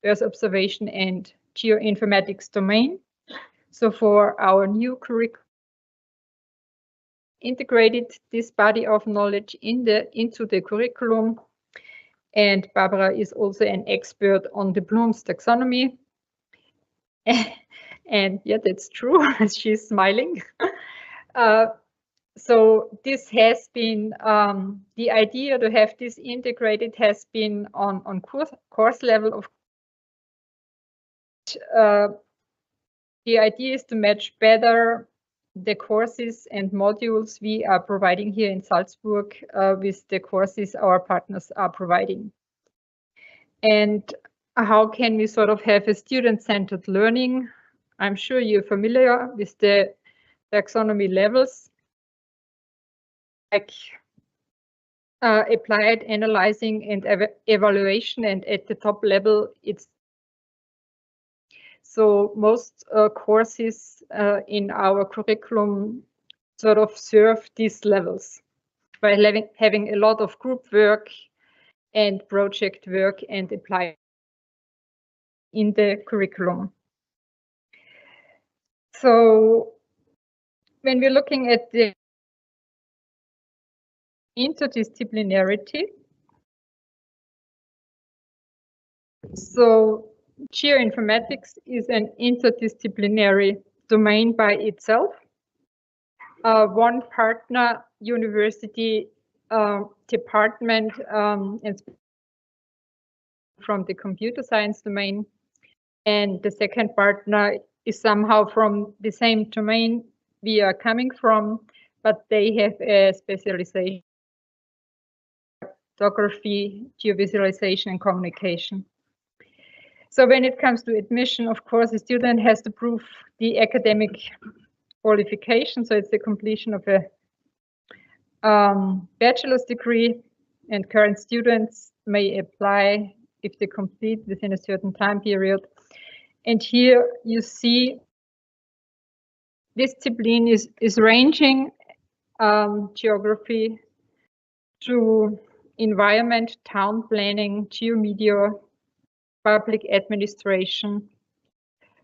Earth observation and geoinformatics domain. So for our new curriculum, integrated this body of knowledge into the curriculum. And Barbara is also an expert on the Bloom's taxonomy. And yeah, that's true. She's smiling. So this has been the idea to have this integrated has been on course level. Of the idea is to match better the courses and modules we are providing here in Salzburg with the courses our partners are providing. And how can we sort of have a student-centered learning? I'm sure you're familiar with the taxonomy levels, like applied, analyzing, and evaluation. And at the top level, it's so most courses in our curriculum sort of serve these levels by having a lot of group work and project work and apply in the curriculum. So when we're looking at the interdisciplinarity, so geoinformatics is an interdisciplinary domain by itself. One partner university department and from the computer science domain, and the second partner is somehow from the same domain we are coming from, but they have a specialization in photography, geovisualization, and communication. So when it comes to admission, of course, the student has to prove the academic qualification. So it's the completion of a bachelor's degree, and current students may apply if they complete within a certain time period. And here you see discipline is ranging geography to environment, town planning, geomedia, public administration.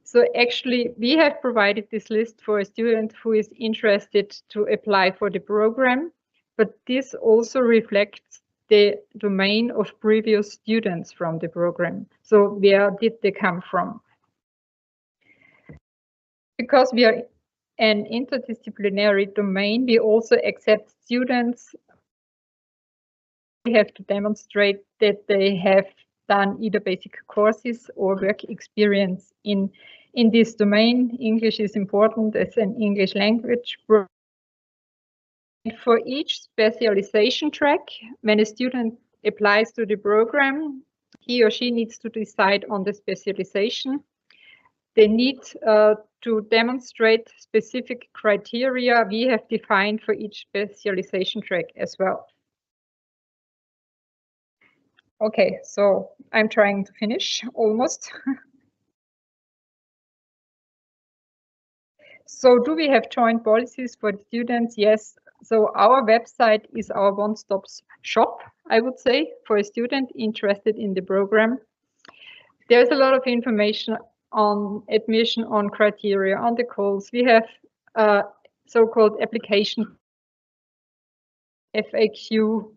So actually, we have provided this list for a student who is interested to apply for the program, but this also reflects the domain of previous students from the program. So where did they come from? Because we are an interdisciplinary domain, we also accept students. We have to demonstrate that they have done either basic courses or work experience in this domain. English is important as an English language. For each specialization track, when a student applies to the program, he or she needs to decide on the specialization. They need to demonstrate specific criteria we have defined for each specialization track as well. Okay, so I'm trying to finish almost. So do we have joint policies for the students? Yes. So our website is our one-stop shop, I would say, for a student interested in the program. There's a lot of information on admission, on criteria, on the calls. We have so-called application FAQ.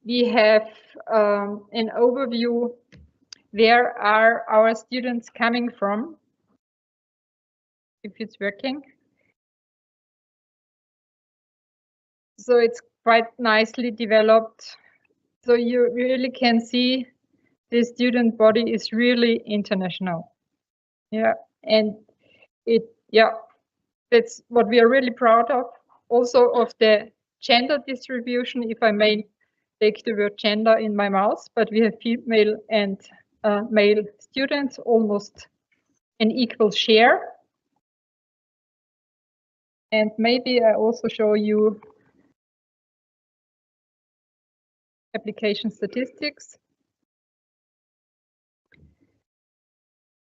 We have an overview. Where are our students coming from? If it's working. So it's quite nicely developed. So you really can see the student body is really international. Yeah, and that's what we are really proud of. Also of the gender distribution, if I may take the word gender in my mouth, but we have female and male students, almost an equal share. And maybe I also show you application statistics.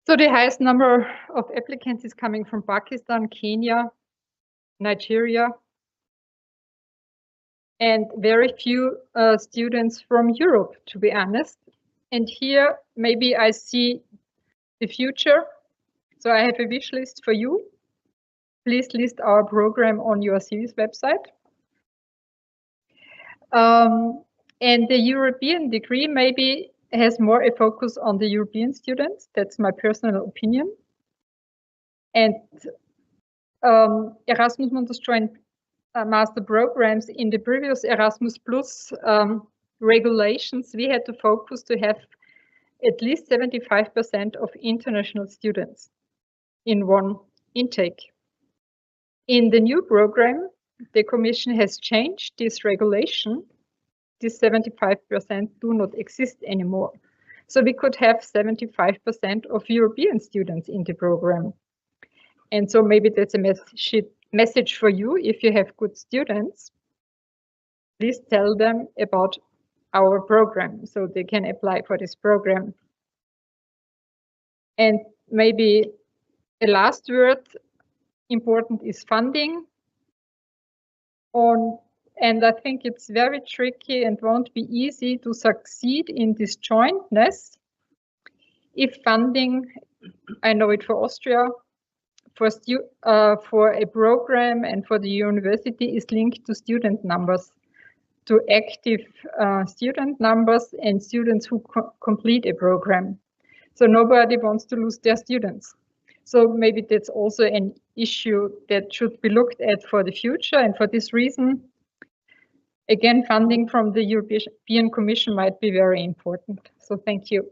So the highest number of applicants is coming from Pakistan, Kenya, Nigeria, and very few students from Europe, to be honest. And here, maybe I see the future. So I have a wish list for you. Please list our program on your CIVIS website. And the European degree, maybe has more a focus on the European students. That's my personal opinion. And Erasmus Mundus joined master programs in the previous Erasmus Plus regulations. We had to focus to have at least 75% of international students in one intake. In the new program, the Commission has changed this regulation. This 75% do not exist anymore. So we could have 75% of European students in the program. And so maybe that's a message for you. If you have good students, please tell them about our program so they can apply for this program. And maybe a last word, important is funding. And I think it's very tricky and won't be easy to succeed in this jointness if funding, I know it for Austria, for a program and for the university is linked to student numbers, to active student numbers and students who complete a program. So nobody wants to lose their students. So maybe that's also an issue that should be looked at for the future. And for this reason, again, funding from the European Commission might be very important. So thank you.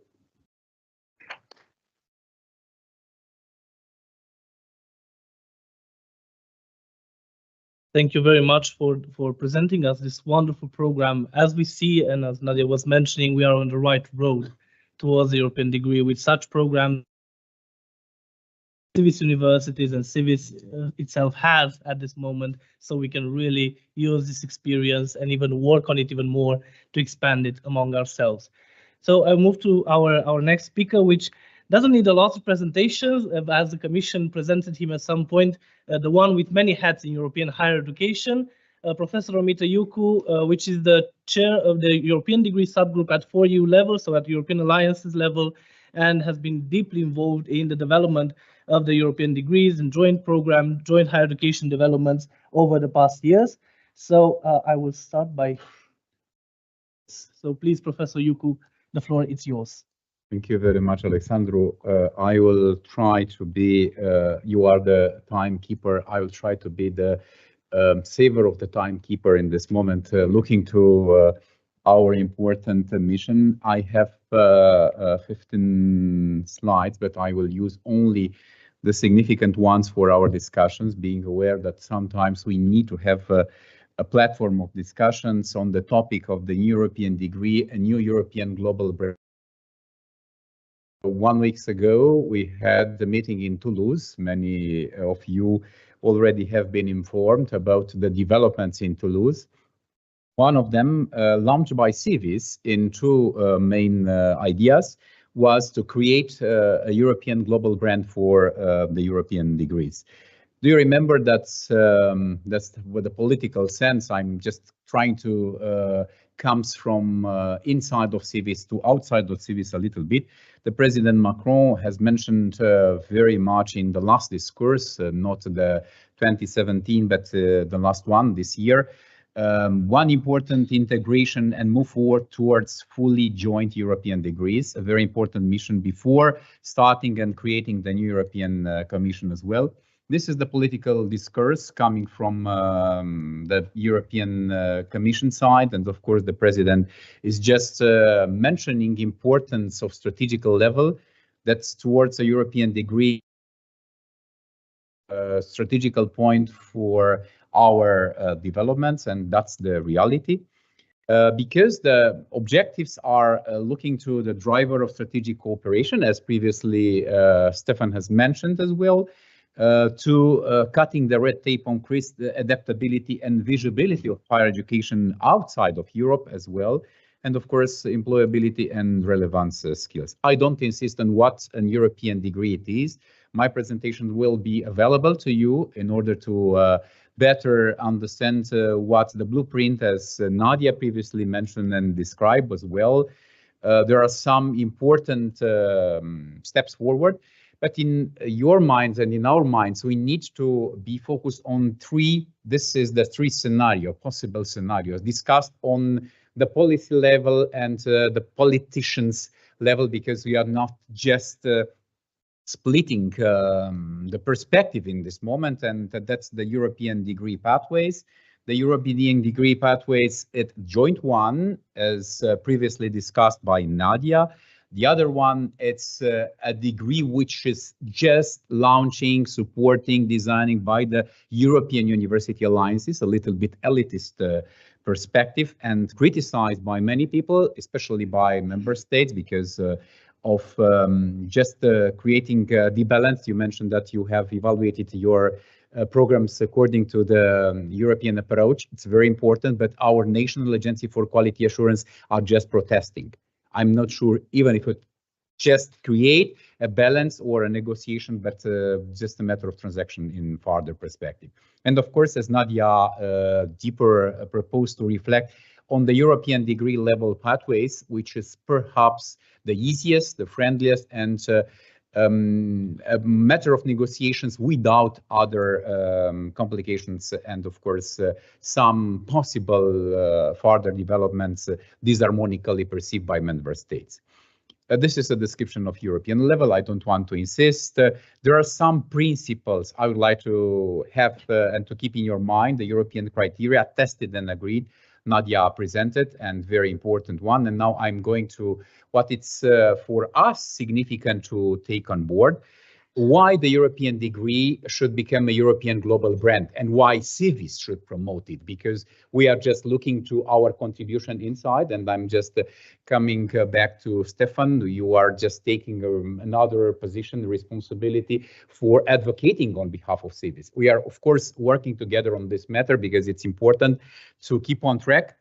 Thank you very much for presenting us this wonderful program. As we see, and as Nadia was mentioning, we are on the right road towards the European degree with such programs CIVIS universities and CIVIS itself has at this moment, so we can really use this experience and even work on it even more to expand it among ourselves. So I move to our next speaker, which doesn't need a lot of presentations, as the Commission presented him at some point, the one with many hats in European higher education, Professor Romita IUCU, which is the chair of the European degree subgroup at 4EU level, so at European Alliances level, and has been deeply involved in the development of the European degrees and joint program, joint higher education developments over the past years. So I will start by, so please, Professor IUCU, the floor is yours. Thank you very much, Alexandru. I will try to be, you are the timekeeper, I will try to be the saver of the timekeeper in this moment, looking to our important mission. I have 15 slides, but I will use only the significant ones for our discussions, being aware that sometimes we need to have a platform of discussions on the topic of the European degree, a new European global brand. 1 week ago, we had the meeting in Toulouse. Many of you already have been informed about the developments in Toulouse. One of them, launched by CIVIS in two main ideas, was to create a European global brand for the European degrees. Do you remember that's with the political sense? I'm just trying to comes from inside of CIVIS to outside of CIVIS a little bit. The President Macron has mentioned very much in the last discourse, not the 2017, but the last one this year, one important integration and move forward towards fully joint European degrees, a very important mission before starting and creating the new European Commission as well. This is the political discourse coming from the European Commission side, and of course the President is just mentioning importance of strategical level that's towards a European degree, strategical point for our developments, and that's the reality. Because the objectives are looking to the driver of strategic cooperation, as previously Stefan has mentioned as well, to cutting the red tape, increase the adaptability and visibility of higher education outside of Europe as well, and of course employability and relevance skills. I don't insist on what an European degree it is. My presentation will be available to you in order to better understand what the blueprint, as Nadia previously mentioned and described as well. There are some important steps forward. But in your minds and in our minds, we need to be focused on three. This is the three possible scenarios discussed on the policy level and the politicians level, because we are not just splitting the perspective in this moment, and that's the European degree pathways. The European degree pathways, it's joint one, as previously discussed by Nadia. The other one, it's a degree which is just launching, supporting, designing by the European University Alliances, a little bit elitist perspective, and criticized by many people, especially by member states, because of just creating the balance. You mentioned that you have evaluated your programs according to the European approach. It's very important, but our national agency for quality assurance are just protesting. I'm not sure even if it just create a balance or a negotiation, but just a matter of transaction in farther perspective. And of course, as Nadia deeper proposed to reflect on the European degree level pathways, which is perhaps the easiest, the friendliest, and a matter of negotiations without other complications, and of course some possible further developments disharmonically perceived by member states. This is a description of European level. I don't want to insist. There are some principles I would like to have and to keep in your mind. The European criteria tested and agreed, Nadia presented, and very important one. And now I'm going to what it's for us significant to take on board, why the European degree should become a European global brand and why CIVIS should promote it, because we are just looking to our contribution inside. And I'm just coming back to Stefan. You are just taking another position, responsibility for advocating on behalf of CIVIS. We are, of course, working together on this matter because it's important to keep on track.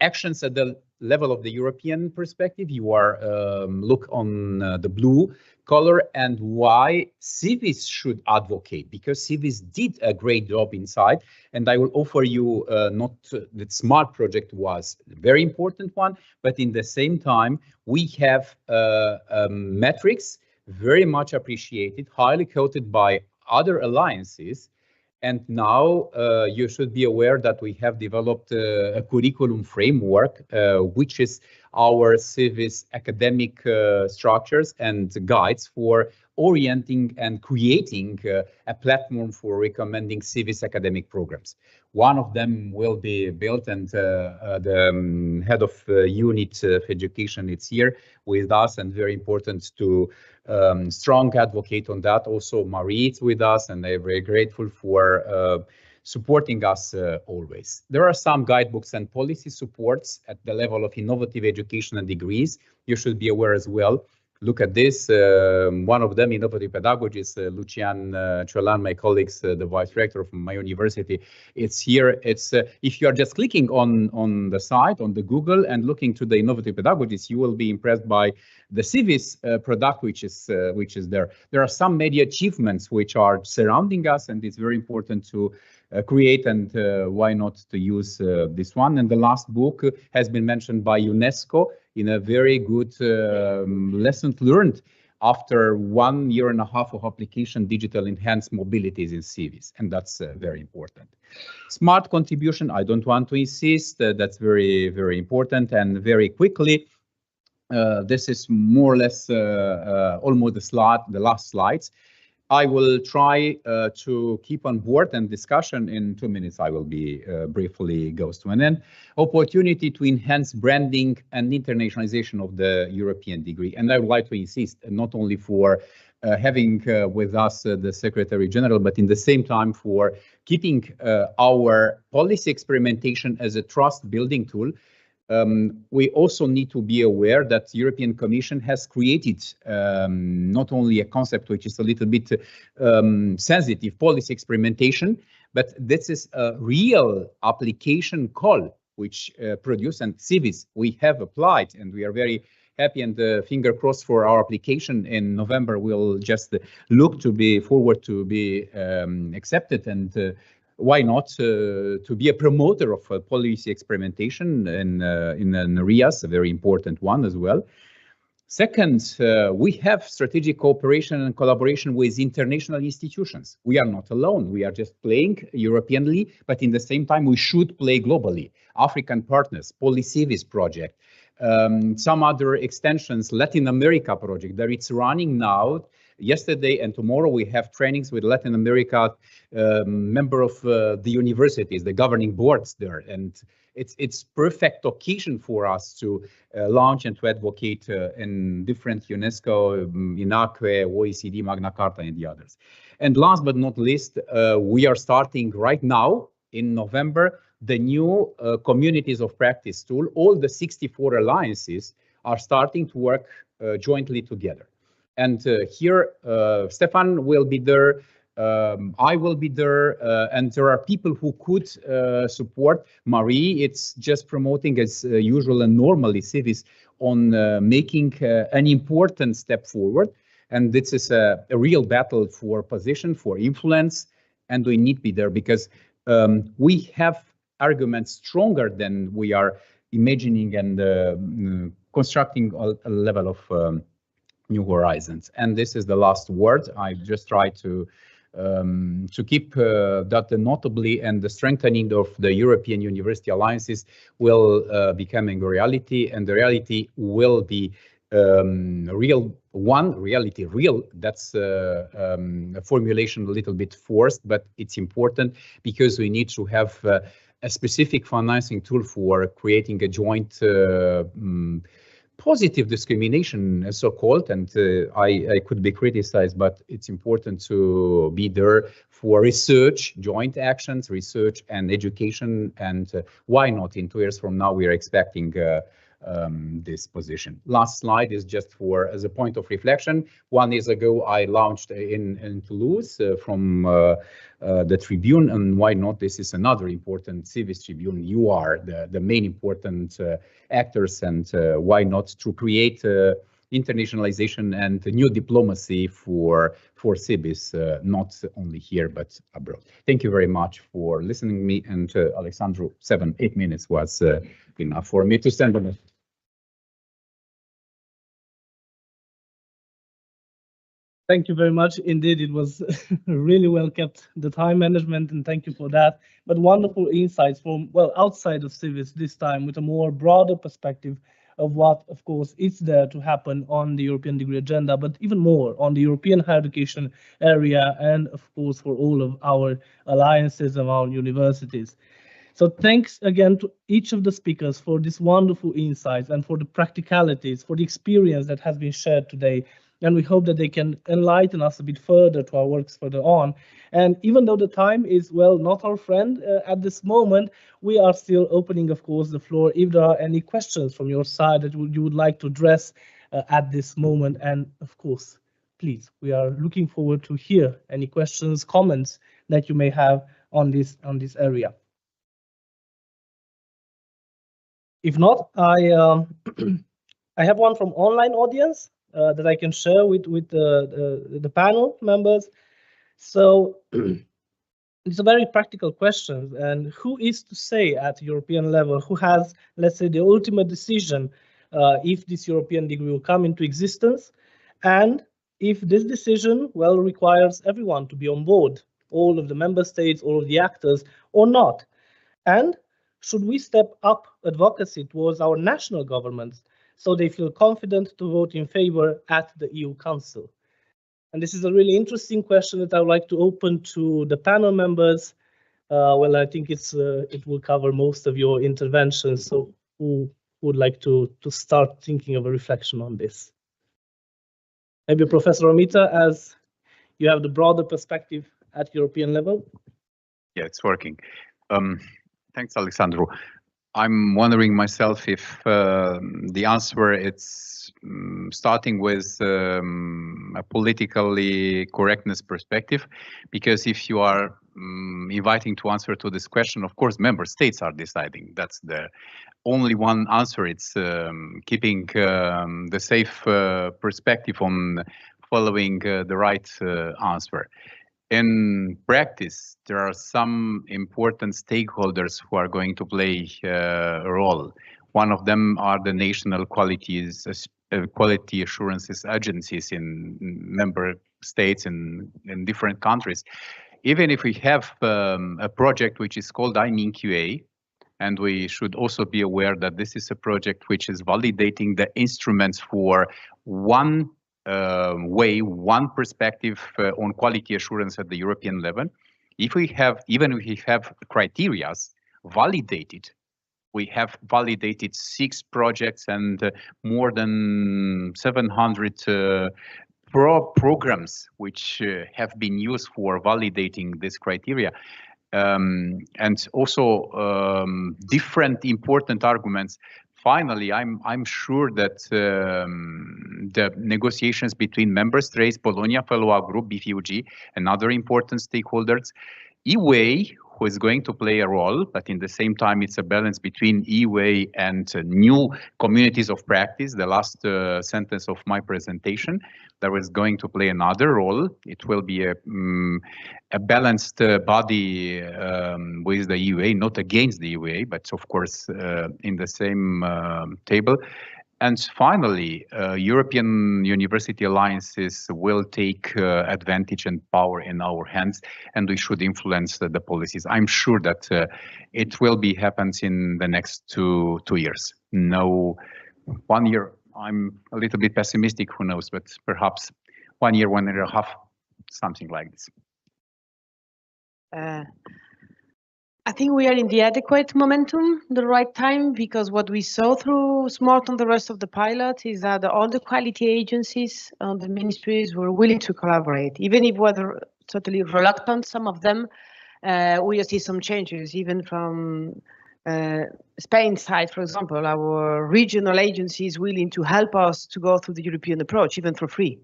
Actions at the level of the European perspective, you are look on the blue color, and why CIVIS should advocate, because CIVIS did a great job inside. And I will offer you not the SMART project was a very important one, but in the same time we have metrics very much appreciated, highly quoted by other alliances. And now you should be aware that we have developed a curriculum framework, which is our CIVIS academic structures and guides for orienting and creating a platform for recommending CIVIS academic programs. One of them will be built, and the head of unit of education is here with us, and very important to strong advocate on that. Also, Marie is with us, and I'm very grateful for supporting us always. There are some guidebooks and policy supports at the level of innovative education and degrees. You should be aware as well. Look at this. One of them, innovative pedagogy, is Lucian Ciolan, my colleagues, the vice rector from my university. It's here. It's if you are just clicking on the site, on the Google, and looking to the innovative pedagogies, you will be impressed by the CIVIS product, which is there. There are some media achievements which are surrounding us, and it's very important to create, and why not to use this one. And the last book has been mentioned by UNESCO in a very good lessons learned after 1.5 years of application, digital enhanced mobilities in CIVIS, and that's very important. SMART contribution, I don't want to insist, that's very, very important. And very quickly, this is more or less almost the last slides. I will try to keep on board and discussion in 2 minutes. I will be briefly goes to an end. Opportunity to enhance branding and internationalization of the European degree. And I would like to insist not only for having with us the Secretary General, but in the same time for keeping our policy experimentation as a trust building tool. We also need to be aware that the European Commission has created not only a concept which is a little bit sensitive, policy experimentation, but this is a real application call which produced, and CIVIS we have applied, and we are very happy, and finger crossed for our application in November. We'll just look to be forward to be accepted, and why not to be a promoter of policy experimentation in an areas, a very important one as well. Second, we have strategic cooperation and collaboration with international institutions. We are not alone. We are just playing Europeanly, but in the same time, we should play globally. African partners, CIVIS project, some other extensions, Latin America project that it's running now. Yesterday and tomorrow we have trainings with Latin America member of the universities, the governing boards there, and it's perfect occasion for us to launch and to advocate in different UNESCO, INACE, OECD, Magna Carta, and the others. And last but not least, we are starting right now in November the new communities of practice tool. All the 64 alliances are starting to work jointly together. And here, Stefan will be there, I will be there, and there are people who could support. Marie, it's just promoting as usual and normally CIVIS on making an important step forward. And this is a real battle for position, for influence, and we need to be there because we have arguments stronger than we are imagining and constructing a level of new horizons. And this is the last word. I just try to keep that notably, and the strengthening of the European University Alliances will becoming a reality, and the reality will be real. That's a formulation a little bit forced, but it's important because we need to have a specific financing tool for creating a joint positive discrimination, so-called, and I could be criticized, but it's important to be there for research, joint actions, research and education, and why not in 2 years from now we are expecting this position. Last slide is just for as a point of reflection. 1 year ago I launched in Toulouse from the Tribune, and why not? This is another important CIVIS Tribune. You are the main important actors, and why not to create internationalization and new diplomacy for CIVIS, not only here but abroad. Thank you very much for listening to me, and Alexandru, 7-8 minutes was enough for me to stand on it. Thank you very much. Indeed, it was really well kept, the time management, and thank you for that. But wonderful insights from, well, outside of CIVIS this time, with a more broader perspective of what, of course, is there to happen on the European degree agenda, but even more on the European higher education area, and of course, for all of our alliances of our universities. So thanks again to each of the speakers for this wonderful insights and for the practicalities, for the experience that has been shared today. And we hope that they can enlighten us a bit further to our works further on. And even though the time is, well, not our friend at this moment, we are still opening, of course, the floor if there are any questions from your side that you would like to address at this moment. And of course, please, we are looking forward to hear any questions, comments that you may have on this area. If not, I have one from online audience that I can share with the panel members. So it's a very practical question, and who is to say at European level, who has, let's say, the ultimate decision if this European degree will come into existence, and if this decision, well, requires everyone to be on board, all of the member states, all of the actors, or not? And should we step up advocacy towards our national governments so they feel confident to vote in favor at the EU Council? And this is a really interesting question that I would like to open to the panel members. Well, I think it will cover most of your interventions. So who would like to start thinking of a reflection on this? Maybe Professor Romita, as you have the broader perspective at European level. Yeah, it's working. Thanks, Alexandru. I'm wondering myself if the answer it's starting with a politically correctness perspective, because if you are inviting to answer to this question, of course, member states are deciding. That's the only one answer. It's keeping the safe perspective on following the right answer. In practice, there are some important stakeholders who are going to play a role. One of them are the national qualities quality assurances agencies in member states and in different countries. Even if we have a project which is called IMINQA, and we should also be aware that this is a project which is validating the instruments for one way, one perspective on quality assurance at the European level. If we have, even if we have criteria validated, we have validated 6 projects and more than 700 programs which have been used for validating this criteria. And also different important arguments. Finally, I'm sure that the negotiations between member states, Bologna Fellow Group, BFUG, and other important stakeholders, EWA, who is going to play a role, but in the same time, it's a balance between EWA and new communities of practice. The last sentence of my presentation, there is going to play another role. It will be a balanced body with the EWA, not against the EWA, but of course in the same table. And finally, European university alliances will take advantage and power in our hands, and we should influence the policies. I'm sure that it will be happens in the next two years. No, 1 year, I'm a little bit pessimistic, who knows, but perhaps 1 year, 1.5 years, something like this. I think we are in the adequate momentum, the right time, because what we saw through SMARTT and the rest of the pilot is that all the quality agencies and the ministries were willing to collaborate, even if were totally reluctant, some of them. We see some changes, even from Spain's side, for example, our regional agencies willing to help us to go through the European approach, even for free.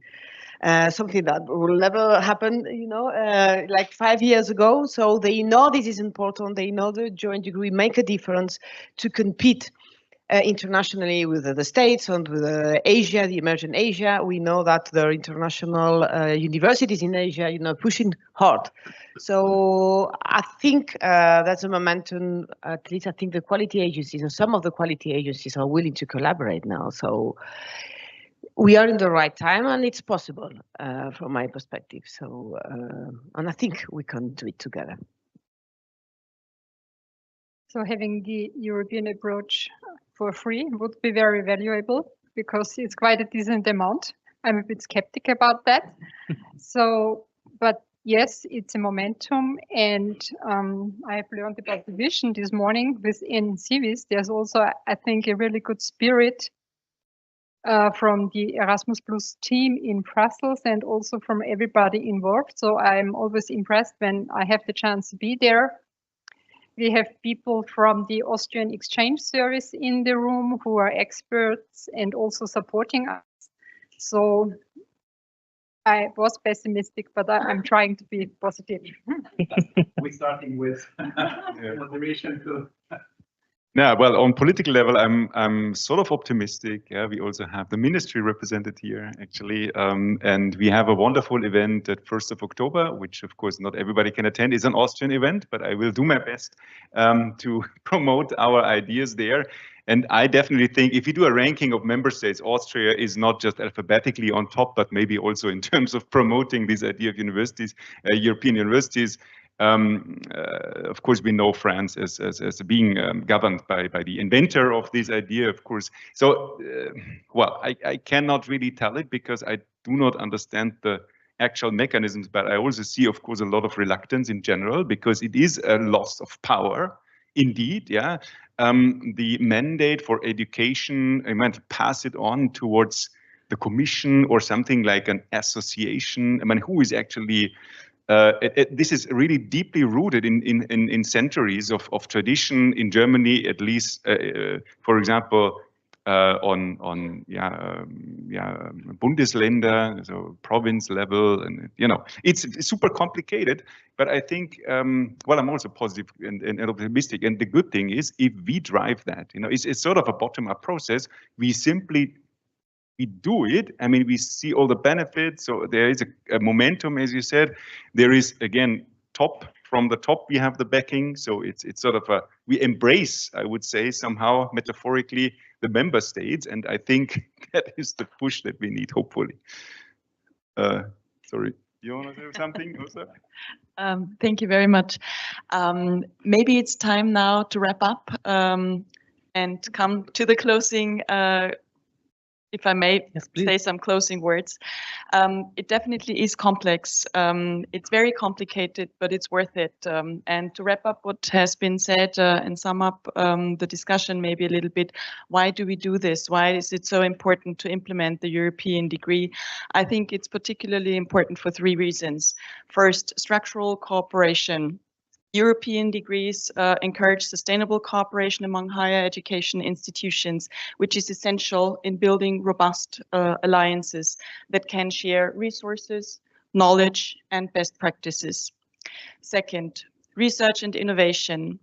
Something that will never happen, you know, like 5 years ago. So they know this is important. They know the joint degree make a difference to compete internationally with the States and with Asia, the emerging Asia. We know that the international universities in Asia, you know, pushing hard. So I think that's a momentum. At least I think the quality agencies and some of the quality agencies are willing to collaborate now. So we are in the right time, and it's possible from my perspective. So, and I think we can do it together. So having the European approach for free would be very valuable because it's quite a decent amount. I'm a bit skeptic about that. So, but yes, it's a momentum, and I have learned about the vision this morning within CIVIS. There's also, I think, a really good spirit from the Erasmus Plus team in Brussels and also from everybody involved. So I'm always impressed when I have the chance to be there. We have people from the Austrian Exchange Service in the room who are experts and also supporting us. So I was pessimistic, but I'm trying to be positive. We're starting with moderation too. Yeah, well, on political level, I'm sort of optimistic. Yeah, we also have the ministry represented here, actually, and we have a wonderful event at 1st of October, which of course not everybody can attend. It's an Austrian event, but I will do my best to promote our ideas there. And I definitely think if you do a ranking of member states, Austria is not just alphabetically on top, but maybe also in terms of promoting this idea of universities, European universities. Of course, we know France as being governed by the inventor of this idea, of course. So, well, I cannot really tell it because I do not understand the actual mechanisms, but I also see, of course, a lot of reluctance in general because it is a loss of power. Indeed, yeah. The mandate for education, I meant to pass it on towards the commission or something like an association. I mean, who is actually this is really deeply rooted in centuries of tradition in Germany, at least, for example, on Bundesländer, so province level, and you know, it's super complicated. But I think, well, I'm also positive and optimistic. And the good thing is, if we drive that, you know, it's sort of a bottom-up process. We do it. I mean, we see all the benefits. So there is a momentum, as you said. There is, again, top from the top we have the backing. So it's sort of we embrace, I would say, somehow metaphorically, the member states, and I think that is the push that we need, hopefully. Sorry, you want to say something, Rosa? Thank you very much. Maybe it's time now to wrap up and come to the closing. If I may say some closing words. It definitely is complex. It's very complicated, but it's worth it. And to wrap up what has been said and sum up the discussion maybe a little bit, why do we do this? Why is it so important to implement the European degree? I think it's particularly important for 3 reasons. First, structural cooperation. European degrees encourage sustainable cooperation among higher education institutions, which is essential in building robust alliances that can share resources, knowledge, and best practices. Second, research and innovation.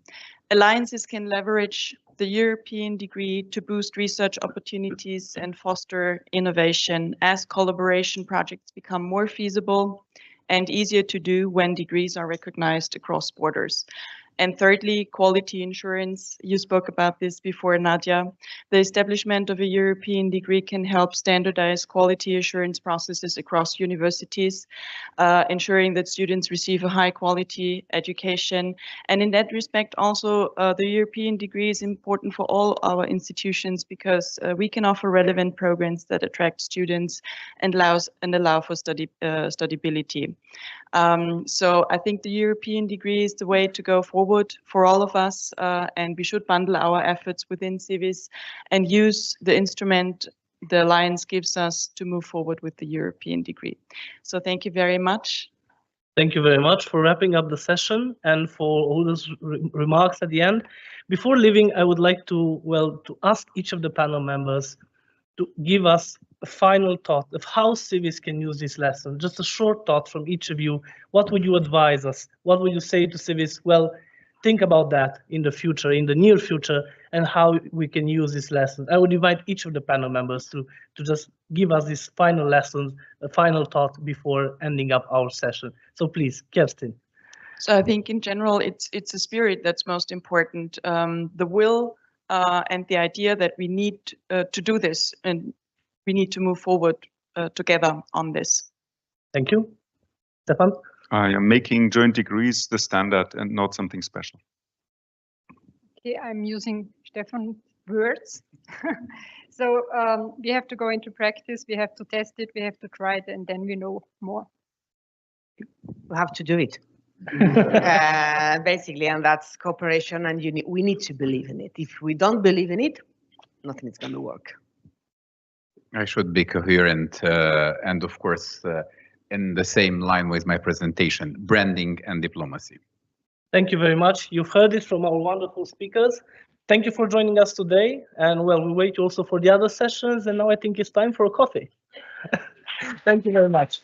Alliances can leverage the European degree to boost research opportunities and foster innovation as collaboration projects become more feasible and easier to do when degrees are recognized across borders. And thirdly, quality assurance. You spoke about this before, Nadia. The establishment of a European degree can help standardize quality assurance processes across universities, ensuring that students receive a high quality education. And in that respect, also, the European degree is important for all our institutions because we can offer relevant programs that attract students and allow for studyability. So I think the European degree is the way to go forward for all of us, and we should bundle our efforts within CIVIS and use the instrument the Alliance gives us to move forward with the European degree. So thank you very much. Thank you very much for wrapping up the session and for all those remarks at the end. Before leaving, I would like to ask each of the panel members to give us a final thought of how CIVIS can use this lesson. Just a short thought from each of you. What would you advise us? What would you say to CIVIS? Well, think about that in the future, in the near future, and how we can use this lesson. I would invite each of the panel members to just give us this final lesson, a final thought before ending up our session. So please, Kerstin. So I think in general, it's a spirit that's most important. The will and the idea that we need to do this and we need to move forward together on this. Thank you. Stefan? I am making joint degrees the standard and not something special. Okay, I'm using Stefan's words. So we have to go into practice, we have to test it, we have to try it, and then we know more. We have to do it. Basically, and that's cooperation, and we need to believe in it. If we don't believe in it, nothing is going to work. I should be coherent and of course in the same line with my presentation, branding and diplomacy. Thank you very much. You've heard it from our wonderful speakers. Thank you for joining us today. And well, we wait also for the other sessions. And now I think it's time for a coffee. Thank you very much.